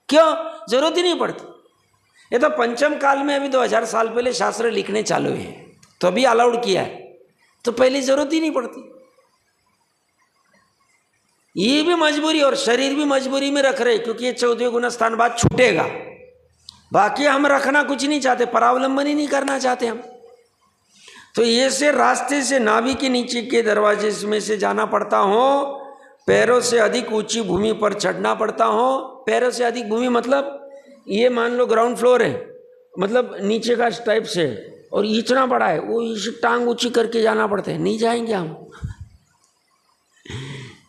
क्यों? जरूरत ही नहीं पड़ती। ये तो पंचम काल में अभी 2000 साल पहले शास्त्र लिखने चालू हैं, तो अभी अलाउड किया है, तो पहले जरूरत ही नहीं पड़ती। ये भी मजबूरी, और शरीर भी मजबूरी में रख रहे, क्योंकि ये 14वें गुण स्थान बाद छूटेगा। बाकी हम रखना कुछ नहीं चाहते, परावलंबन ही नहीं करना चाहते हम। तो ये से रास्ते से नाभि के नीचे के दरवाजे में से जाना पड़ता हो, पैरों से अधिक ऊंची भूमि पर चढ़ना पड़ता हो। पैरों से अधिक भूमि मतलब ये मान लो ग्राउंड फ्लोर है, मतलब नीचे का टाइप से, और इतना बड़ा है, वो इस टांग ऊंची करके जाना पड़ता है। नहीं जाएंगे हम,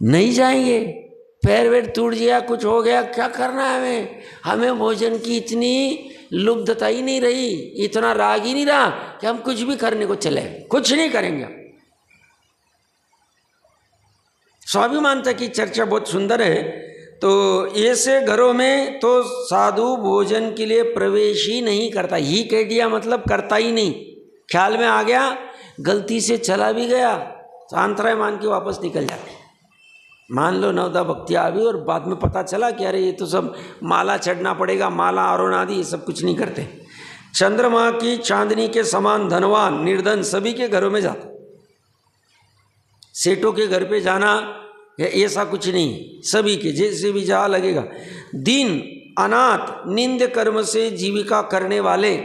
नहीं जाएंगे। पैर वेर टूट गया, कुछ हो गया, क्या करना है हमें भोजन की इतनी लुब्धता ही नहीं रही, इतना राग ही नहीं रहा कि हम कुछ भी करने को चले, कुछ नहीं करेंगे। स्वाभिमानता की चर्चा बहुत सुंदर है। तो ऐसे घरों में तो साधु भोजन के लिए प्रवेश ही नहीं करता। ही कह दिया मतलब करता ही नहीं। ख्याल में आ गया, गलती से चला भी गया तो अंतराय मान के वापस निकल जाते। मान लो नवदा भक्ति आ गई और बाद में पता चला कि अरे ये तो सब माला चढ़ना पड़ेगा, माला आरोहण आदि ये सब कुछ नहीं करते। चंद्रमा की चांदनी के समान धनवान निर्धन सभी के घरों में जाता। सेठों के घर पे जाना ऐसा कुछ नहीं, सभी के जैसे भी जहाँ लगेगा। दीन अनाथ निंद कर्म से जीविका करने वाले,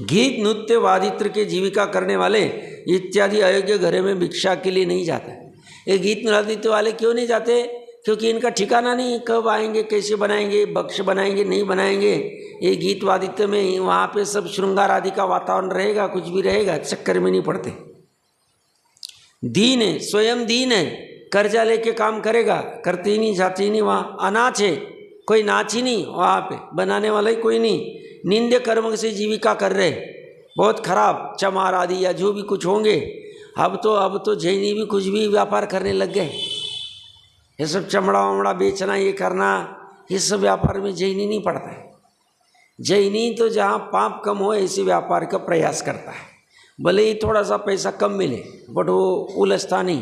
गीत नृत्य वादित्र के जीविका करने वाले इत्यादि अयोग्य घरों में भिक्षा के लिए नहीं जाते। ये गीत नृत्य वाले क्यों नहीं जाते? क्योंकि इनका ठिकाना नहीं, कब आएंगे, कैसे बनाएंगे, भक्ष बनाएंगे नहीं बनाएंगे। ये गीत वादित्र में वहाँ पे सब श्रृंगार आदि का वातावरण रहेगा, कुछ भी रहेगा, चक्कर में नहीं पड़ते। दीन है, स्वयं दीन है, कर्जा लेके काम करेगा, करते ही नहीं, जाते ही नहीं। वहाँ अनाच है, कोई नाच ही नहीं, वहाँ पे बनाने वाला ही कोई नहीं। निंद्य कर्म से जीविका कर रहे, बहुत खराब, चमार आदि या जो भी कुछ होंगे। अब तो जैनी भी कुछ भी व्यापार करने लग गए। ये सब चमड़ा वमड़ा बेचना, ये करना, ये सब व्यापार में जैनी नहीं पड़ता है। जैनी तो जहाँ पाप कम हो ऐसे व्यापार का प्रयास करता है, भले ही थोड़ा सा पैसा कम मिले, बट वो उलझता नहीं।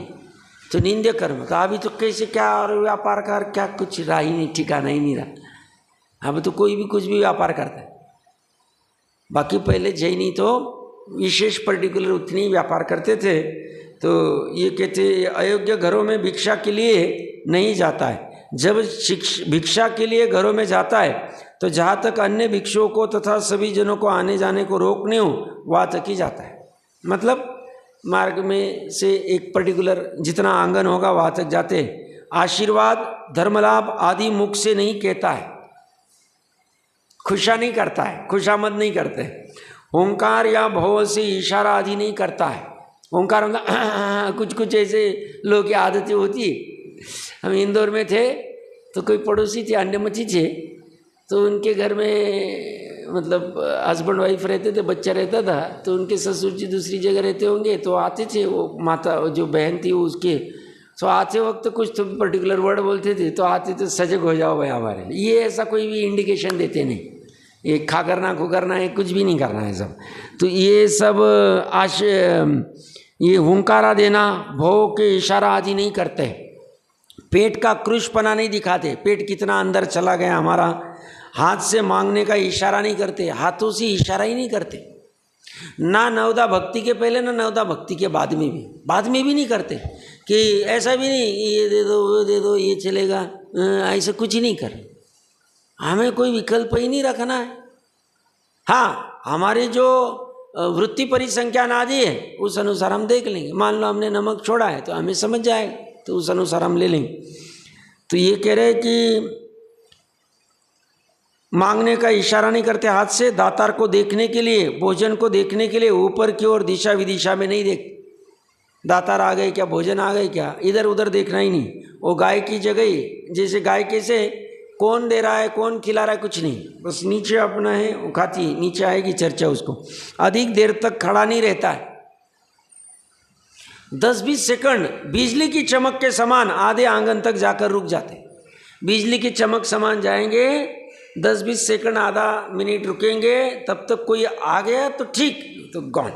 तो निंद्य कर्म तो अभी तो कैसे क्या और व्यापार कर क्या, कुछ रहा ही नहीं, ठिकाना ही नहीं रहा। अब तो कोई भी कुछ भी व्यापार करता है। बाकी पहले जैनी तो विशेष पर्टिकुलर उतनी व्यापार करते थे। तो ये कहते अयोग्य घरों में भिक्षा के लिए नहीं जाता है। जब भिक्षा के लिए घरों में जाता है तो जहाँ तक अन्य भिक्षुओं को तथा सभी जनों को आने जाने को रोकने हो वहाँ तक ही जाता है। मतलब मार्ग में से एक पर्टिकुलर जितना आंगन होगा वहाँ तक जाते। आशीर्वाद धर्मलाभ आदि मुख से नहीं कहता है, खुशा नहीं करता है, खुशामद नहीं करते। ओंकार या भव से इशारा आदि नहीं करता है। ओंकार मतलब कुछ कुछ ऐसे लोग की आदतें होती है। हम इंदौर में थे तो कोई पड़ोसी थे, अंडेमची थे, तो उनके घर में मतलब हस्बैंड वाइफ रहते थे, बच्चा रहता था। तो उनके ससुर जी दूसरी जगह रहते होंगे, तो आते थे वो माता जो बहन थी उसके, तो आते वक्त कुछ तो पर्टिकुलर वर्ड बोलते थे, तो आते तो सजग हो जाओ भाई हमारे लिए। ये ऐसा कोई भी इंडिकेशन देते नहीं, ये खा करना खो करना है, कुछ भी नहीं करना है सब। तो ये सब ये हुंकारा देना, भों के इशारा आदि नहीं करते। पेट का कृशपना नहीं दिखाते, पेट कितना अंदर चला गया हमारा। हाथ से मांगने का इशारा नहीं करते, हाथों से इशारा ही नहीं करते। ना नवदा भक्ति के पहले ना नवदा भक्ति के बाद में भी नहीं करते कि ऐसा भी नहीं ये दे दो वो दे दो ये चलेगा, ऐसा कुछ ही नहीं कर। हमें कोई विकल्प ही नहीं रखना है। हाँ, हमारी जो वृत्ति परिसंख्यान आदि है उस अनुसार हम देख लेंगे। मान लो हमने नमक छोड़ा है तो हमें समझ जाएगा, तो उस अनुसार हम ले लेंगे। तो ये कह रहे हैं कि मांगने का इशारा नहीं करते हाथ से। दातार को देखने के लिए, भोजन को देखने के लिए ऊपर की ओर दिशा विदिशा में नहीं देख, दातार आ गए क्या, भोजन आ गए क्या, इधर उधर देखना ही नहीं। वो गाय की जगह, जैसे गाय कैसे कौन दे रहा है कौन खिला रहा है कुछ नहीं, बस नीचे अपना है वो खाती, नीचे आएगी चर्चा उसको। अधिक देर तक खड़ा नहीं रहता है। 10-20 सेकंड बिजली की चमक के समान आधे आंगन तक जाकर रुक जाते। बिजली की चमक समान जाएंगे, 10-20 सेकंड आधा मिनट रुकेंगे, तब तक कोई आ गया तो ठीक, तो गॉन।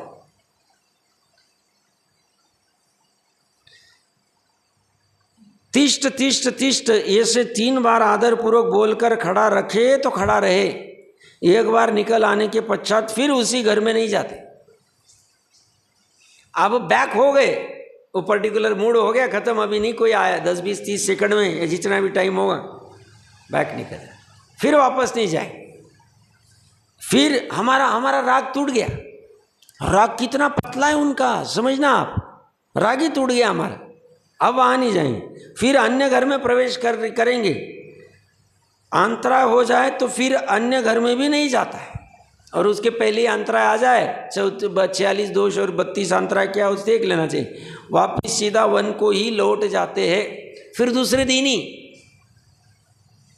तिष्ट तिष्ट तिष्ट ऐसे 3 बार आदर पूर्वक बोलकर खड़ा रखे तो खड़ा रहे। एक बार निकल आने के पश्चात फिर उसी घर में नहीं जाते। अब बैक हो गए, वो पर्टिकुलर मूड हो गया खत्म, अभी नहीं कोई आया, 10-20-30 सेकंड में या जितना भी टाइम होगा बैक निकल, फिर वापस नहीं जाए। फिर हमारा राग टूट गया। राग कितना पतला है उनका, समझना आप, राग ही टूट गया हमारा। अब वहाँ नहीं जाएंगे, फिर अन्य घर में प्रवेश करेंगे। अंतराय हो जाए तो फिर अन्य घर में भी नहीं जाता है। और उसके पहले ही अंतराय आ जाए, 46 दोष और 32 अंतराय क्या उसे देख लेना चाहिए। वापिस सीधा वन को ही लौट जाते हैं। फिर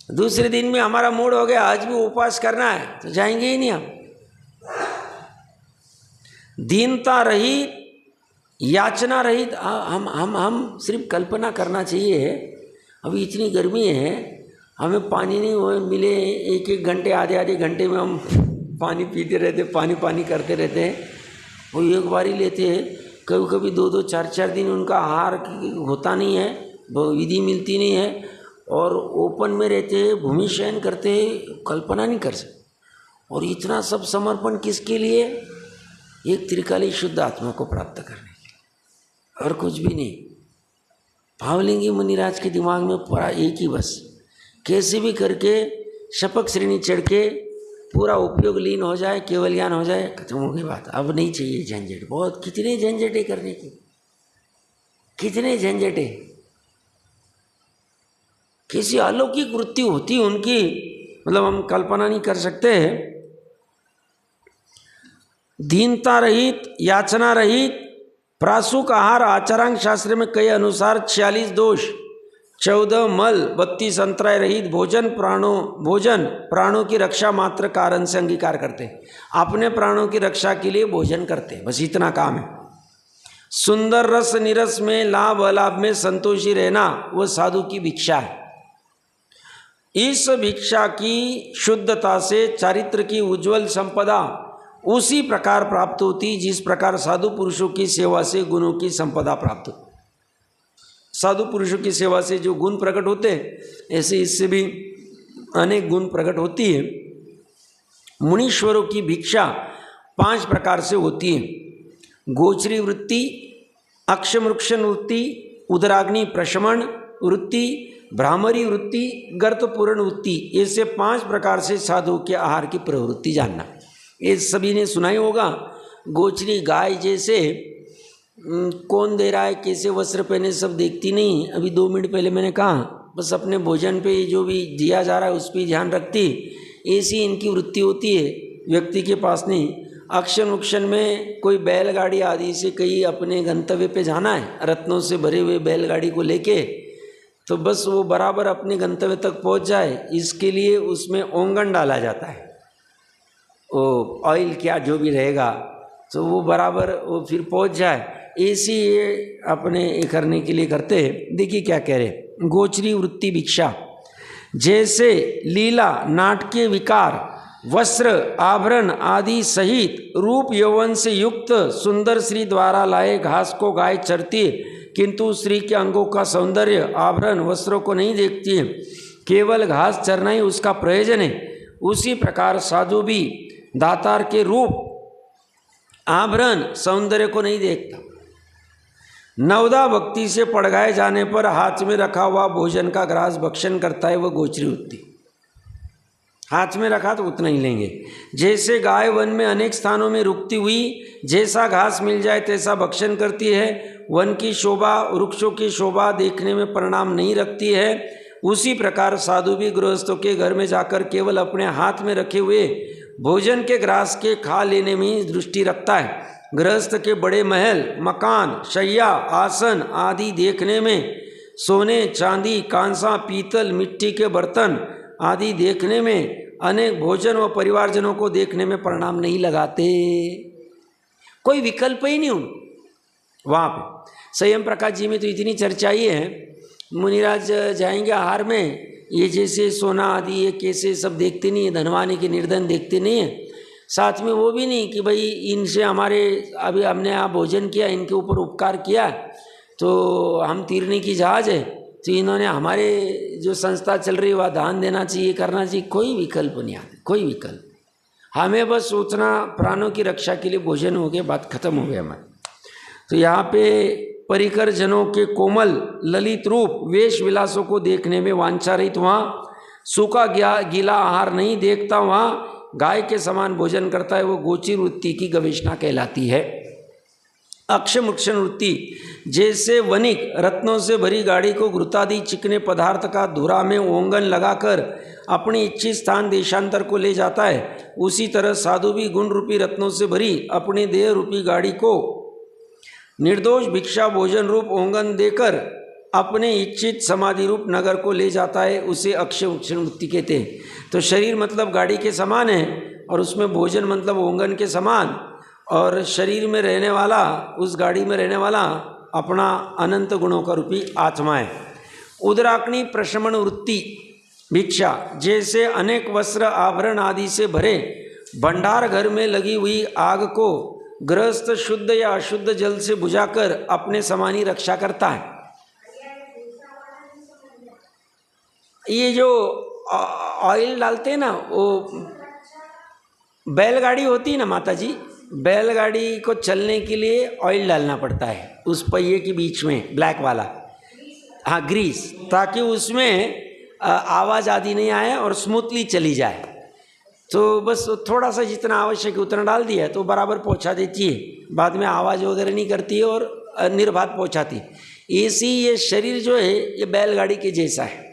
दूसरे दिन में हमारा मूड हो गया आज भी उपवास करना है, तो जाएंगे ही नहीं हम। दीनता रहित, याचना रहित, हम सिर्फ कल्पना करना चाहिए अभी इतनी गर्मी है, हमें पानी नहीं हो मिले, एक एक घंटे आधे आधे घंटे में हम पानी पीते रहते, पानी करते रहते हैं। वो एक बार ही लेते हैं, कभी कभी 2-2 4-4 दिन उनका आहार होता नहीं है, विधि मिलती नहीं है, और ओपन में रहते हैं, भूमि शयन करते हैं, कल्पना नहीं कर सकते। और इतना सब समर्पण किसके लिए? एक त्रिकाली शुद्ध आत्मा को प्राप्त करने के लिए, और कुछ भी नहीं। भावलिंगी मुनिराज के दिमाग में पड़ा एक ही बस, कैसे भी करके शपक श्रेणी चढ़ के पूरा उपयोग लीन हो जाए, केवल ज्ञान हो जाए, खत्म हो गई बात। अब नहीं चाहिए झंझट। बहुत कितने झंझटे करने की, कितने झंझटे। किसी अलौकिक वृत्ति होती उनकी, मतलब हम कल्पना नहीं कर सकते। दीनता रहित, याचना रहित, प्रासुक आहार आचरांग शास्त्र में कई अनुसार 46 दोष, 14 मल, 32 अंतराय रहित भोजन, प्राणों की रक्षा मात्र कारण से अंगीकार करते। अपने प्राणों की रक्षा के लिए भोजन करते, बस इतना काम है। सुंदर रस निरस में, लाभ अलाभ में संतोषी रहना वह साधु की भिक्षा है। इस भिक्षा की शुद्धता से चारित्र की उज्जवल संपदा उसी प्रकार प्राप्त होती जिस प्रकार साधु पुरुषों की सेवा से गुणों की संपदा प्राप्त होती। साधु पुरुषों की सेवा से जो गुण प्रकट होते हैं, ऐसे इससे भी अनेक गुण प्रकट होती है। मुनीश्वरों की भिक्षा 5 प्रकार से होती है। गोचरी वृत्ति, अक्षमृक्षण वृत्ति, उदराग्नि प्रशमन वृत्ति, भ्रामरी वृत्ति, गर्तपूर्ण वृत्ति, ऐसे 5 प्रकार से साधु के आहार की प्रवृत्ति जानना। ये सभी ने सुना ही होगा। गोचरी गाय जैसे कौन दे रहा है, कैसे वस्त्र पहने, सब देखती नहीं। अभी 2 मिनट पहले मैंने कहा, बस अपने भोजन पे जो भी दिया जा रहा है उस पर ध्यान रखती, ऐसी इनकी वृत्ति होती है व्यक्ति के पास नहीं। अक्षन उक्षण में कोई बैलगाड़ी आदि से कहीं अपने गंतव्य पे जाना है, रत्नों से भरे हुए बैलगाड़ी को लेके, तो बस वो बराबर अपने गंतव्य तक पहुंच जाए, इसके लिए उसमें ओंगन डाला जाता है। वो ऑयल क्या जो भी रहेगा, तो वो बराबर वो फिर पहुंच जाए, ऐसी ये अपने करने के लिए करते हैं। देखिए क्या कह रहे, गोचरी वृत्ति भिक्षा, जैसे लीला, नाटकीय विकार, वस्त्र आभरण आदि सहित रूप यौवन से युक्त सुंदर स्त्री द्वारा लाए घास को गाय चरती, किंतु स्त्री के अंगों का सौंदर्य आभरण वस्त्रों को नहीं देखती है, केवल घास चरना ही उसका प्रयोजन है। उसी प्रकार साधु भी दातार के रूप, आभरण, सौंदर्य को नहीं देखता। नवदा भक्ति से पड़गाए जाने पर हाथ में रखा हुआ भोजन का ग्रास भक्षण करता है, वह गोचरी वृत्ति। हाथ में रखा तो उतना ही लेंगे। जैसे गाय वन में अनेक स्थानों में रुकती हुई जैसा घास मिल जाए तैसा भक्षण करती है, वन की शोभा, वृक्षों की शोभा देखने में परिणाम नहीं रखती है, उसी प्रकार साधु भी गृहस्थों के घर में जाकर केवल अपने हाथ में रखे हुए भोजन के ग्रास के खा लेने में ही दृष्टि रखता है। गृहस्थ के बड़े महल, मकान, शैया, आसन आदि देखने में, सोने, चांदी, कांसा, पीतल, मिट्टी के बर्तन आदि देखने में, अनेक भोजन व परिवारजनों को देखने में परिणाम नहीं लगाते। कोई विकल्प ही नहीं उन वहाँ पे। संयम प्रकाश जी में तो इतनी चर्चा ही है, मुनिराज जाएंगे आहार में, ये जैसे सोना आदि ये कैसे सब देखते नहीं है, धनवान के निर्धन देखते नहीं है। साथ में वो भी नहीं कि भाई इनसे हमारे अभी हमने यहाँ भोजन किया, इनके ऊपर उपकार किया तो हम तीरने की जहाज है, तो इन्होंने हमारे जो संस्था चल रही है वह दान देना चाहिए, करना चाहिए। कोई विकल्प नहीं आता, कोई विकल्प। हमें बस सोचना प्राणों की रक्षा के लिए भोजन हो गया, बात खत्म हो गया हमारी। तो यहाँ पे परिकर जनों के कोमल ललित रूप, वेश विलासों को देखने में वांछा रहित, वहाँ सूखा गीला आहार नहीं देखता, वहाँ गाय के समान भोजन करता है, वो गोचरी वृत्ति की गवेषणा कहलाती है। अक्षमुक्षण वृत्ति, जैसे वणिक रत्नों से भरी गाड़ी को घृतादि चिकने पदार्थ का धुरा में ओंगन लगाकर अपनी इच्छित स्थान देशांतर को ले जाता है, उसी तरह साधु भी गुण रूपी रत्नों से भरी अपने देह रूपी गाड़ी को निर्दोष भिक्षा भोजन रूप ओंगन देकर अपने इच्छित समाधि रूप नगर को ले जाता है, उसे अक्षमुक्षण वृत्ति कहते हैं। तो शरीर मतलब गाड़ी के समान है, और उसमें भोजन मतलब ओंगन के समान, और शरीर में रहने वाला, उस गाड़ी में रहने वाला अपना अनंत गुणों का रूपी आत्मा है। उदराग्नि प्रशमन वृत्ति भिक्षा, जैसे अनेक वस्त्र आभरण आदि से भरे भंडार घर में लगी हुई आग को गृहस्थ शुद्ध या अशुद्ध जल से बुझाकर अपने समानी रक्षा करता है। ये जो ऑयल डालते हैं ना, वो बैलगाड़ी होती है ना माता जी, बैलगाड़ी को चलने के लिए ऑयल डालना पड़ता है उस पहिए के बीच में, ब्लैक वाला, हाँ ग्रीस, ताकि उसमें आवाज़ आदि नहीं आए और स्मूथली चली जाए। तो बस थोड़ा सा जितना आवश्यक है उतना डाल दिया तो बराबर पहुंचा देती है, बाद में आवाज़ वगैरह नहीं करती है और निर्बाध पहुंचाती। ऐसी ये शरीर जो है ये बैलगाड़ी के जैसा है।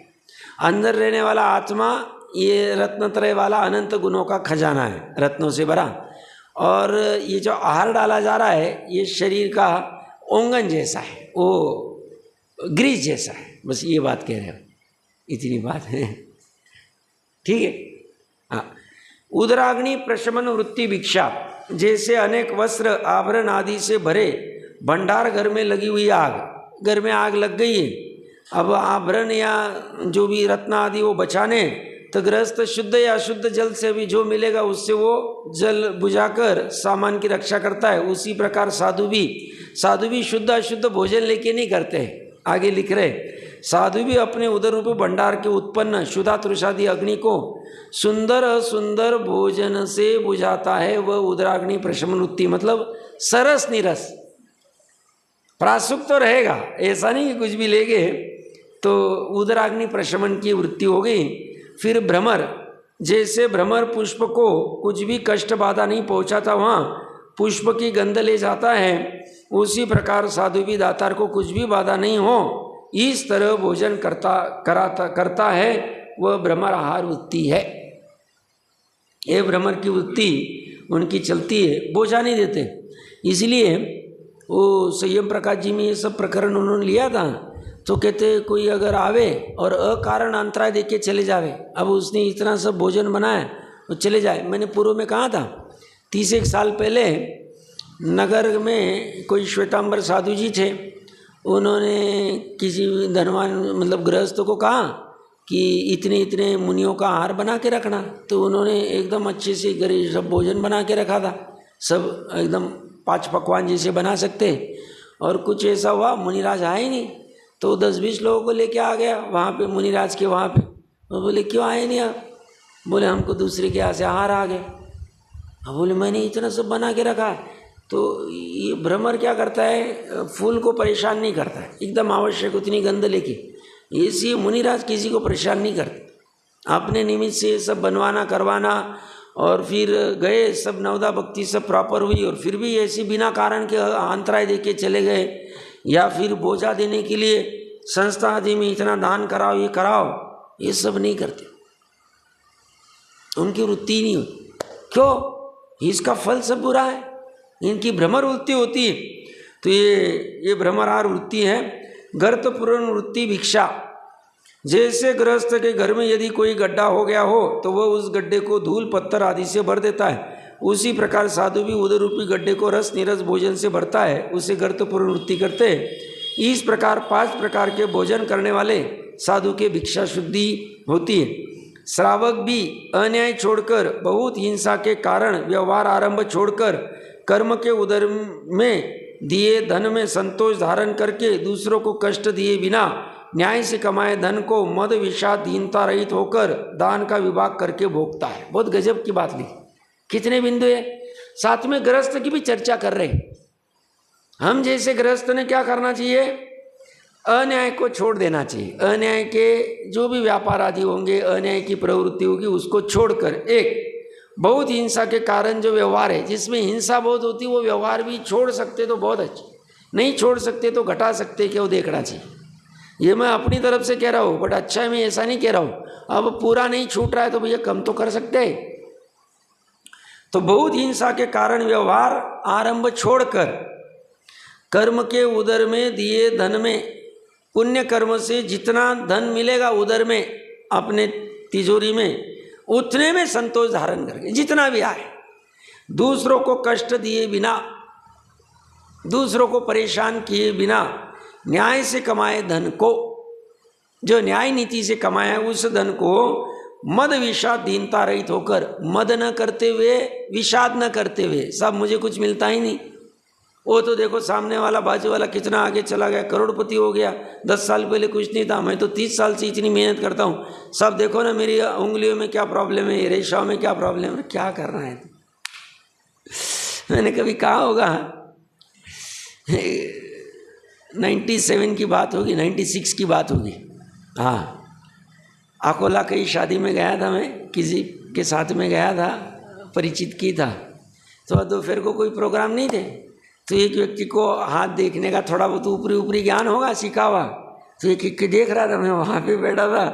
अंदर रहने वाला आत्मा ये रत्नत्रय वाला अनंत गुणों का खजाना है, रत्नों से भरा। और ये जो आहार डाला जा रहा है ये शरीर का ओंगन जैसा है, वो ग्रीस जैसा है। बस ये बात कह रहे हो, इतनी बात है, ठीक है। हाँ, उदराग्नि प्रशमन वृत्ति भिक्षा, जैसे अनेक वस्त्र आभरण आदि से भरे भंडार घर में लगी हुई आग। घर में आग लग गई है, अब आभरण या जो भी रत्न आदि वो बचाने, तो गृहस्थ शुद्ध या अशुद्ध जल से भी जो मिलेगा उससे वो जल बुझाकर सामान की रक्षा करता है। उसी प्रकार साधु भी शुद्ध अशुद्ध भोजन लेके नहीं करते। आगे लिख रहे, साधु भी अपने उदर रूप भंडार के उत्पन्न शुद्धा तृषादि अग्नि को सुंदर सुंदर भोजन से बुझाता है। वह उदराग्नि प्रशमन वृत्ति, मतलब सरस निरस प्रासुक तो रहेगा, ऐसा नहीं कि कुछ भी ले गए तो उदराग्नि प्रशमन की वृत्ति हो गई। फिर भ्रमर, जैसे भ्रमर पुष्प को कुछ भी कष्ट बाधा नहीं पहुंचाता, वहाँ पुष्प की गंध ले जाता है, उसी प्रकार साधु भी दातार को कुछ भी बाधा नहीं हो इस तरह भोजन करता है। वह भ्रमर आहार वृत्ति है। ये भ्रमर की वृत्ति उनकी चलती है, बोझा नहीं देते। इसलिए वो संयम प्रकाश जी में ये सब प्रकरण उन्होंने लिया था, तो कहते कोई अगर आवे और अकारण अंतराय देख के चले जावे, अब उसने इतना सब भोजन बनाया तो चले जाए। मैंने पूर्व में कहा था 30 साल पहले नगर में कोई श्वेतांबर साधु जी थे, उन्होंने किसी धनवान मतलब गृहस्थ को कहा कि इतने इतने मुनियों का आहार बना के रखना। तो उन्होंने एकदम अच्छे से घर सब भोजन बना के रखा था, सब एकदम 5 पकवान जैसे बना सकते। और कुछ ऐसा हुआ मुनिराज आए नहीं, तो 10-20 लोगों को लेके आ गया वहाँ पे मुनिराज के वहाँ पे। वो बोले क्यों आए नहीं आप? बोले हमको दूसरे के यहाँ से आहार आ गए। अब बोले मैंने इतना सब बना के रखा है। तो ये भ्रमर क्या करता है, फूल को परेशान नहीं करता है, एकदम आवश्यक उतनी गंध लेके। इसलिए मुनिराज किसी को परेशान नहीं करते, अपने निमित्त से सब बनवाना करवाना। और फिर गए सब, नवदा भक्ति सब प्रॉपर हुई, और फिर भी ऐसी बिना कारण के अंतराय दे के चले गए, या फिर बोझा देने के लिए संस्था आदि में इतना दान कराओ ये कराओ, ये सब नहीं करते, उनकी वृत्ति नहीं होती। क्यों? इसका फल सब बुरा है, इनकी भ्रमर वृत्ति होती है। तो ये भ्रमरार वृत्ति है। गर्त पूर्ण वृत्ति भिक्षा, जैसे गृहस्थ के घर में यदि कोई गड्ढा हो गया हो तो वह उस गड्ढे को धूल पत्थर आदि से भर देता है, उसी प्रकार साधु भी उदर रूपी गड्ढे को रस निरस भोजन से भरता है, उसे गर्त पूर्ण वृत्ति करते हैं। इस प्रकार 5 प्रकार के भोजन करने वाले साधु के भिक्षा शुद्धि होती है। श्रावक भी अन्याय छोड़कर, बहुत हिंसा के कारण व्यवहार आरंभ छोड़कर, कर्म के उदर में दिए धन में संतोष धारण करके, दूसरों को कष्ट दिए बिना न्याय से कमाए धन को मद विषाद दीनता रहित होकर दान का विभाग करके भोगता है। बहुत गजब की बात लिखी। कितने बिंदु है, साथ में गृहस्थ की भी चर्चा कर रहे हैं। हम जैसे गृहस्थ ने क्या करना चाहिए, अन्याय को छोड़ देना चाहिए। अन्याय के जो भी व्यापार आदि होंगे, अन्याय की प्रवृत्ति होगी, उसको छोड़कर एक बहुत हिंसा के कारण जो व्यवहार है, जिसमें हिंसा बहुत होती है, वो व्यवहार भी छोड़ सकते तो बहुत अच्छे, नहीं छोड़ सकते तो घटा सकते, क्यों देखना चाहिए। ये मैं अपनी तरफ से कह रहा हूँ, बट अच्छा है, मैं ऐसा नहीं कह रहा हूँ। अब पूरा नहीं छूट रहा है तो भैया कम तो कर सकते हैं। तो बहुत हिंसा के कारण व्यवहार आरंभ छोड़कर, कर्म के उदर में दिए धन में, पुण्य कर्म से जितना धन मिलेगा उदर में अपने तिजोरी में, उतने में संतोष धारण करके जितना भी आए, दूसरों को कष्ट दिए बिना, दूसरों को परेशान किए बिना, न्याय से कमाए धन को जो न्याय नीति से कमाया उस धन को मद विषाद दीनता रहित होकर, मद न करते हुए, विषाद न करते हुए, सब मुझे कुछ मिलता ही नहीं। वो तो देखो सामने वाला, बाजू वाला कितना आगे चला गया, करोड़पति हो गया, 10 साल पहले कुछ नहीं था, मैं तो 30 साल से इतनी मेहनत करता हूँ, सब देखो ना मेरी उंगलियों में क्या प्रॉब्लम है, रेशाओं में क्या प्रॉब्लम है, क्या करना है। मैंने कभी कहा होगा 97 की बात होगी, 96 की बात होगी, हाँ, अकोला कहीं शादी में गया था, मैं किसी के साथ में गया था, परिचित की था, तो दोपहर को कोई प्रोग्राम नहीं थे, तो एक व्यक्ति को हाथ देखने का थोड़ा बहुत ऊपरी ऊपरी ज्ञान होगा, सीखा हुआ, तो एक देख रहा था, मैं वहाँ पे बैठा था,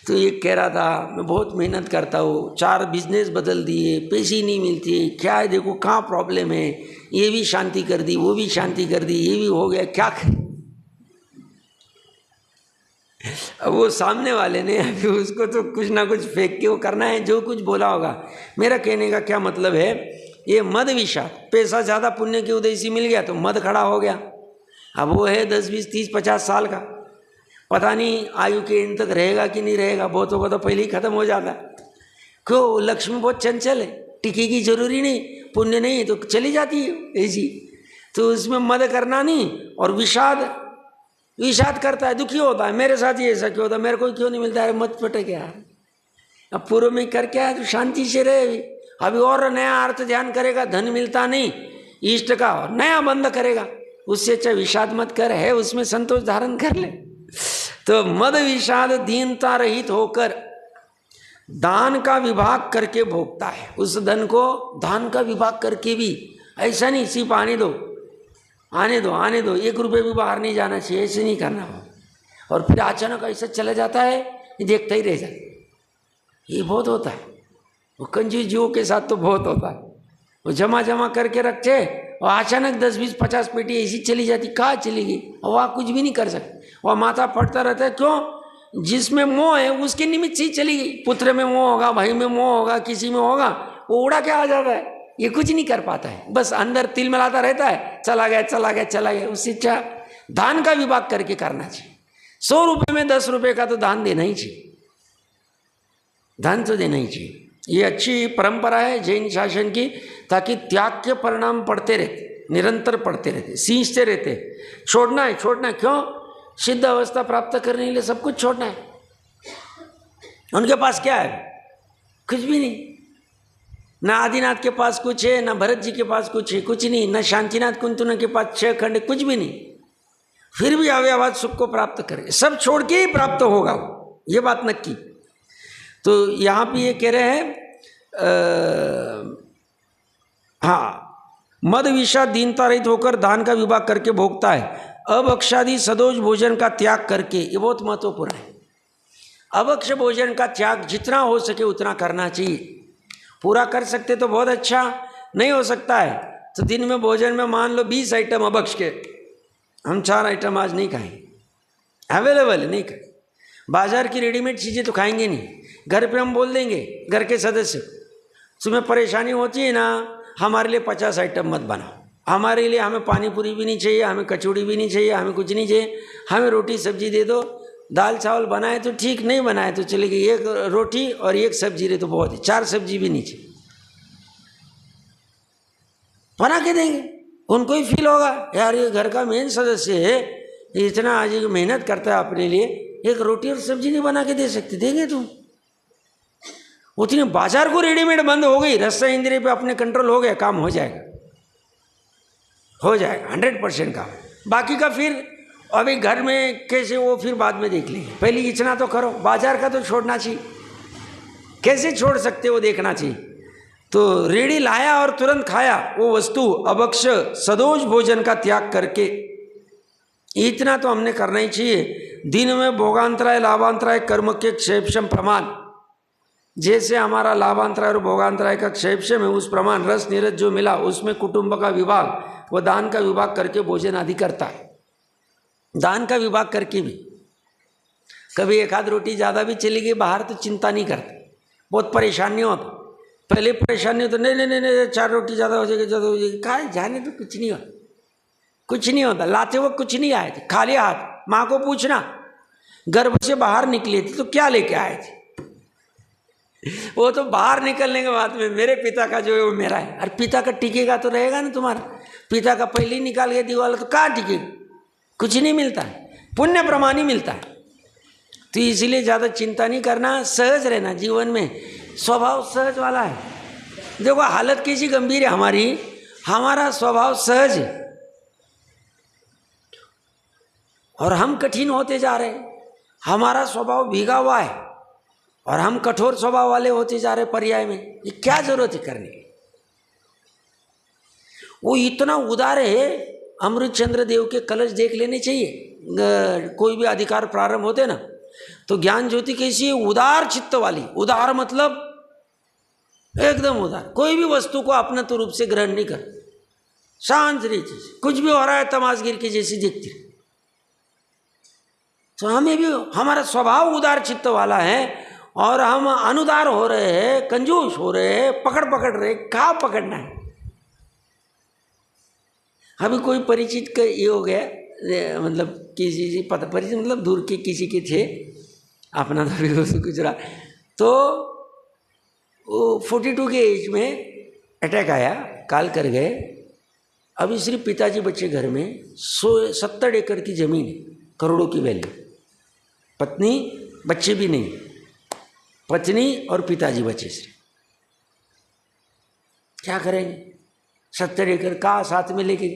तो एक कह रहा था मैं बहुत मेहनत करता हूँ, 4 बिजनेस बदल दिए, पैसे नहीं मिलते, क्या है, देखो कहाँ प्रॉब्लम है, ये भी शांति कर दी, वो भी शांति कर दी, ये भी हो गया, क्या करें। अब वो सामने वाले ने अभी उसको तो कुछ ना कुछ फेंक के वो करना है, जो कुछ बोला होगा। मेरा कहने का क्या मतलब है, ये मद विषाद, पैसा ज़्यादा पुण्य के उदय से मिल गया तो मद खड़ा हो गया। अब वो है 10, 20, 30, 50 साल का, पता नहीं आयु के इन तक रहेगा कि नहीं रहेगा, बहुतों का तो पहले ही खत्म हो जाता है। क्यों, लक्ष्मी बहुत चंचल है, टिकेगी जरूरी नहीं, पुण्य नहीं तो चली जाती है ऐसी, तो उसमें मद करना नहीं। और विषाद करता है, दुखी होता है, मेरे साथ ही ऐसा क्यों होता है, मेरे को क्यों नहीं मिलता है, मत पटक यार, अब पूर्व में कर क्या है, तो शांति से रहे। अभी और नया अर्थ ध्यान करेगा, धन मिलता नहीं इष्ट का, और नया बंद करेगा, उससे अच्छा विषाद मत कर, है उसमें संतोष धारण कर ले। तो मद विषाद दीनता रहित होकर दान का विभाग करके भोगता है। उस धन को दान का विभाग करके भी, ऐसा नहीं सिर्फ आने दो, 1 रुपये भी बाहर नहीं जाना चाहिए, ऐसे नहीं करना हो, और फिर अचानक ऐसा चला जाता है, देखता ही रह जाए, ये बहुत होता है। वो कंजूस जीवों के साथ तो बहुत होता है, वो जमा करके रखते और अचानक 10, 20, 50 पेटी ऐसी चली जाती, कहाँ चली गई, और वहाँ कुछ भी नहीं कर सकते, वह माथा फटता रहता है। क्यों, जिसमें मोह है उसके निमित्त से ही चली गई। पुत्र में मोह होगा, भाई में मोह होगा, किसी में होगा, वो उड़ा के आ जाता है, ये कुछ नहीं कर पाता है, बस अंदर तिल मिलाता रहता है, चला गया। उससे अच्छा दान का विभाग करके करना चाहिए। 100 रुपये में 10 रुपये का तो दान देना ही चाहिए, दान तो देना ही चाहिए। ये अच्छी परंपरा है जैन शासन की, ताकि त्याग के परिणाम पढ़ते रहते, निरंतर पढ़ते रहते, सींचते रहते। छोड़ना है, क्यों, सिद्ध अवस्था प्राप्त करने के लिए सब कुछ छोड़ना है। उनके पास क्या है, कुछ भी नहीं, ना आदिनाथ के पास कुछ है, ना भरत जी के पास कुछ है, कुछ नहीं, ना शांतिनाथ कुंतुना के पास 6 खंड, कुछ भी नहीं, फिर भी अव्यवहार सुख को प्राप्त करें, सब छोड़ के ही प्राप्त होगा, ये बात नक्की। तो यहाँ पे ये कह रहे हैं, हाँ, मद विषाद दीनता रहित होकर दान का विभाग करके भोगता है। अभक्षादि सदोष भोजन का त्याग करके, ये बहुत महत्वपूर्ण है। अभक्ष भोजन का त्याग जितना हो सके उतना करना चाहिए। पूरा कर सकते तो बहुत अच्छा, नहीं हो सकता है तो दिन में भोजन में मान लो 20 आइटम अभक्ष के, हम 4 आइटम आज नहीं खाएंगे, अवेलेबल है, नहीं खाएंगे। बाजार की रेडीमेड चीज़ें तो खाएंगे नहीं, घर पे हम बोल देंगे घर के सदस्य, तुम्हें परेशानी होती है ना, हमारे लिए 50 आइटम मत बनाओ, हमारे लिए हमें पानी पूरी भी नहीं चाहिए, हमें कचौड़ी भी नहीं चाहिए, हमें कुछ नहीं चाहिए, हमें रोटी सब्जी दे दो। दाल चावल बनाए तो ठीक, नहीं बनाए तो चलेगी, 1 रोटी और 1 सब्जी रहे तो बहुत है, 4 सब्जी भी नहीं चाहिए, बना के देंगे। उनको ही फील होगा यार ये घर का मेन सदस्य है, इतना आज मेहनत करता है अपने लिए, 1 रोटी और सब्जी नहीं बना के दे सकते, देंगे तुम। उतनी बाजार को रेडीमेड बंद हो गई, रस्सा इंद्रिय पे अपने कंट्रोल हो गया, काम हो जाएगा 100% काम। बाकी का फिर अभी घर में कैसे, वो फिर बाद में देख लेंगे, पहले इतना तो करो। बाजार का तो छोड़ना चाहिए, कैसे छोड़ सकते हो देखना चाहिए। तो रेडी लाया और तुरंत खाया वो वस्तु, अभक्ष सदोष भोजन का त्याग करके, इतना तो हमने करना ही चाहिए। दिन में भोगांतराय लाभांतराय कर्म के क्षेपशम प्रमाण, जैसे हमारा लाभांतराय और भोगांतराय का क्षेपशम है, उस प्रमाण रस नीरज जो मिला उसमें कुटुंब का विभाग व दान का विभाग करके भोजन आदि करता है। दान का विभाग करके भी कभी 1 आध रोटी ज़्यादा भी चली गई बाहर तो चिंता नहीं करते, बहुत परेशानी होता। पहले परेशानी तो नहीं 4 रोटी ज़्यादा हो जाएगी, कहा जाने तो कुछ नहीं होता, लाते वक्त कुछ नहीं आए थे, खाली हाथ। माँ को पूछना गर्भ से बाहर निकली थी तो क्या लेके आए थे? वो तो बाहर निकलने के बाद में मेरे पिता का जो है वो मेरा है। अरे पिता का टिकेगा तो रहेगा ना तुम्हारा। पिता का पहले ही निकाल के दीवार तो कहाँ टिकेगा? कुछ नहीं मिलता है, पुण्य प्रमाण ही मिलता है। तो इसलिए ज़्यादा चिंता नहीं करना, सहज रहना। जीवन में स्वभाव सहज वाला है। देखो हालत कैसी गंभीर है हमारी, हमारा स्वभाव सहज है और हम कठिन होते जा रहे हैं। हमारा स्वभाव भीगा हुआ है और हम कठोर स्वभाव वाले होते जा रहे पर्याय में। ये क्या जरूरत है करने की? वो इतना उदार है, अमृतचंद्र देव के कलश देख लेने चाहिए। कोई भी अधिकार प्रारंभ होते ना तो ज्ञान ज्योति कैसी है? उदार चित्त वाली। उदार मतलब एकदम उदार, कोई भी वस्तु को अपना तो रूप से ग्रहण नहीं कर, शांत रही चीज, कुछ भी हो रहा है तमाशगिर की जैसी दिखती। तो हमें भी हमारा स्वभाव उदार चित्त वाला है और हम अनुदार हो रहे हैं, कंजूस हो रहे हैं, पकड़ रहे। कहाँ पकड़ना है? अभी कोई परिचित का ये हो गया, मतलब किसी से पता, परिचित मतलब दूर के किसी के थे, अपना तो गुजरा, तो वो 42 के एज में अटैक आया, काल कर गए। अभी सिर्फ पिताजी बच्चे घर में, 70 एकड़ की जमीन है, करोड़ों की वैल्यू, पत्नी बच्चे भी नहीं, पत्नी और पिताजी बच्चे से क्या करेंगे? 70 एकड़ का साथ में लेके।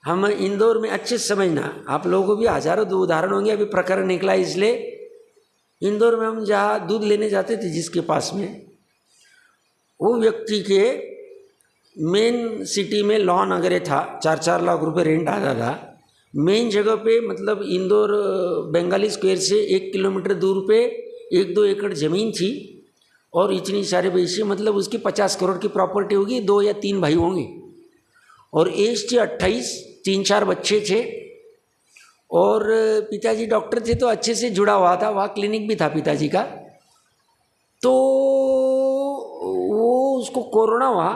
हम इंदौर में, अच्छे समझना, आप लोगों को भी हजारों उदाहरण होंगे, अभी प्रकरण निकला इसलिए। इंदौर में हम जहाँ दूध लेने जाते थे जिसके पास में, वो व्यक्ति के मेन सिटी में लॉन वगैरह था, 4-4 लाख रुपए रेंट आता था। मेन जगह पे मतलब इंदौर बंगाली स्क्वायर से 1 किलोमीटर दूर पे 1-2 एकड़ ज़मीन थी और इतनी सारे पैसे, मतलब उसकी 50 करोड़ की प्रॉपर्टी होगी। 2 या 3 भाई होंगे और एज थे 28, 3-4 बच्चे थे और पिताजी डॉक्टर थे तो अच्छे से जुड़ा हुआ था, वहाँ क्लिनिक भी था पिताजी का। तो वो उसको कोरोना हुआ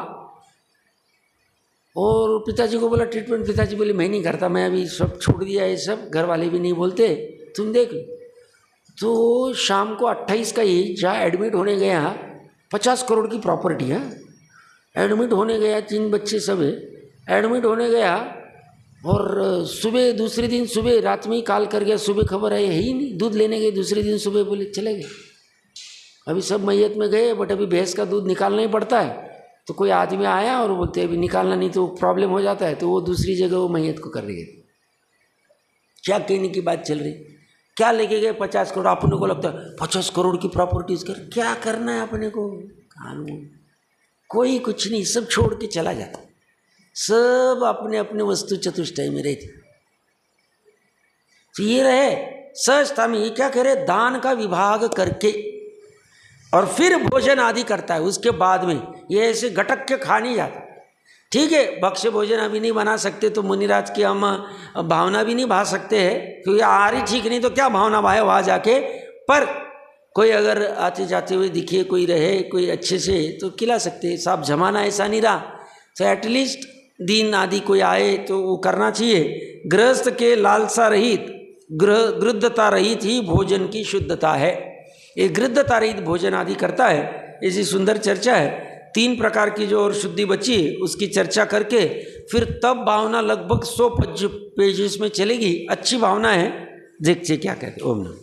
और पिताजी को बोला ट्रीटमेंट। पिताजी बोले मैं नहीं करता, मैं अभी सब छोड़ दिया है, सब घर वाले भी नहीं बोलते, तुम देख लो। तो शाम को 28 का एज, जहाँ एडमिट होने गया, 50 करोड़ की प्रॉपर्टी है, एडमिट होने गया, 3 बच्चे सब है, एडमिट होने गया और सुबह, दूसरे दिन सुबह रात में ही काल कर गया। सुबह खबर है ही नहीं, दूध लेने गए, दूसरे दिन सुबह बोले चले गए। अभी सब मैयत में गए, बट अभी भैंस का दूध निकालना ही पड़ता है। तो कोई आदमी आया और बोलते अभी निकालना नहीं तो प्रॉब्लम हो जाता है, तो वो दूसरी जगह वो मैयत को कर रही है। क्या कहने की बात चल रही? क्या लेके गए? 50 करोड़। अपने को लगता है 50 करोड़ की प्रॉपर्टीज कर क्या करना है अपने को? कानून कोई कुछ नहीं, सब छोड़ के चला जाता, सब अपने अपने वस्तु चतुष्टय में रहते। तो ये रहे सहजता में। ये क्या करे? दान का विभाग करके और फिर भोजन आदि करता है। उसके बाद में ये ऐसे गटक के खा नहीं जाता। ठीक है, भक्ष्य भोजन अभी नहीं बना सकते तो मुनिराज की हम भावना भी नहीं भा सकते हैं, क्योंकि आहार ही ठीक नहीं तो क्या भावना भाए वहाँ जाके। पर कोई अगर आते जाते हुए दिखे, कोई रहे, कोई अच्छे से, तो खिला सकते हैं। साहब जमाना ऐसा नहीं रहा, तो एटलीस्ट दिन आदि कोई आए तो वो करना चाहिए। गृहस्थ के लालसा रहित, गृद्धता रहित ही भोजन की शुद्धता है। ये गृद्धता रहित भोजन आदि करता है। ऐसी सुंदर चर्चा है। 3 प्रकार की जो और शुद्धि बची उसकी चर्चा करके फिर तब भावना लगभग 100 पेजेस में चलेगी। अच्छी भावना है, देखते क्या कहते। ओम नमः।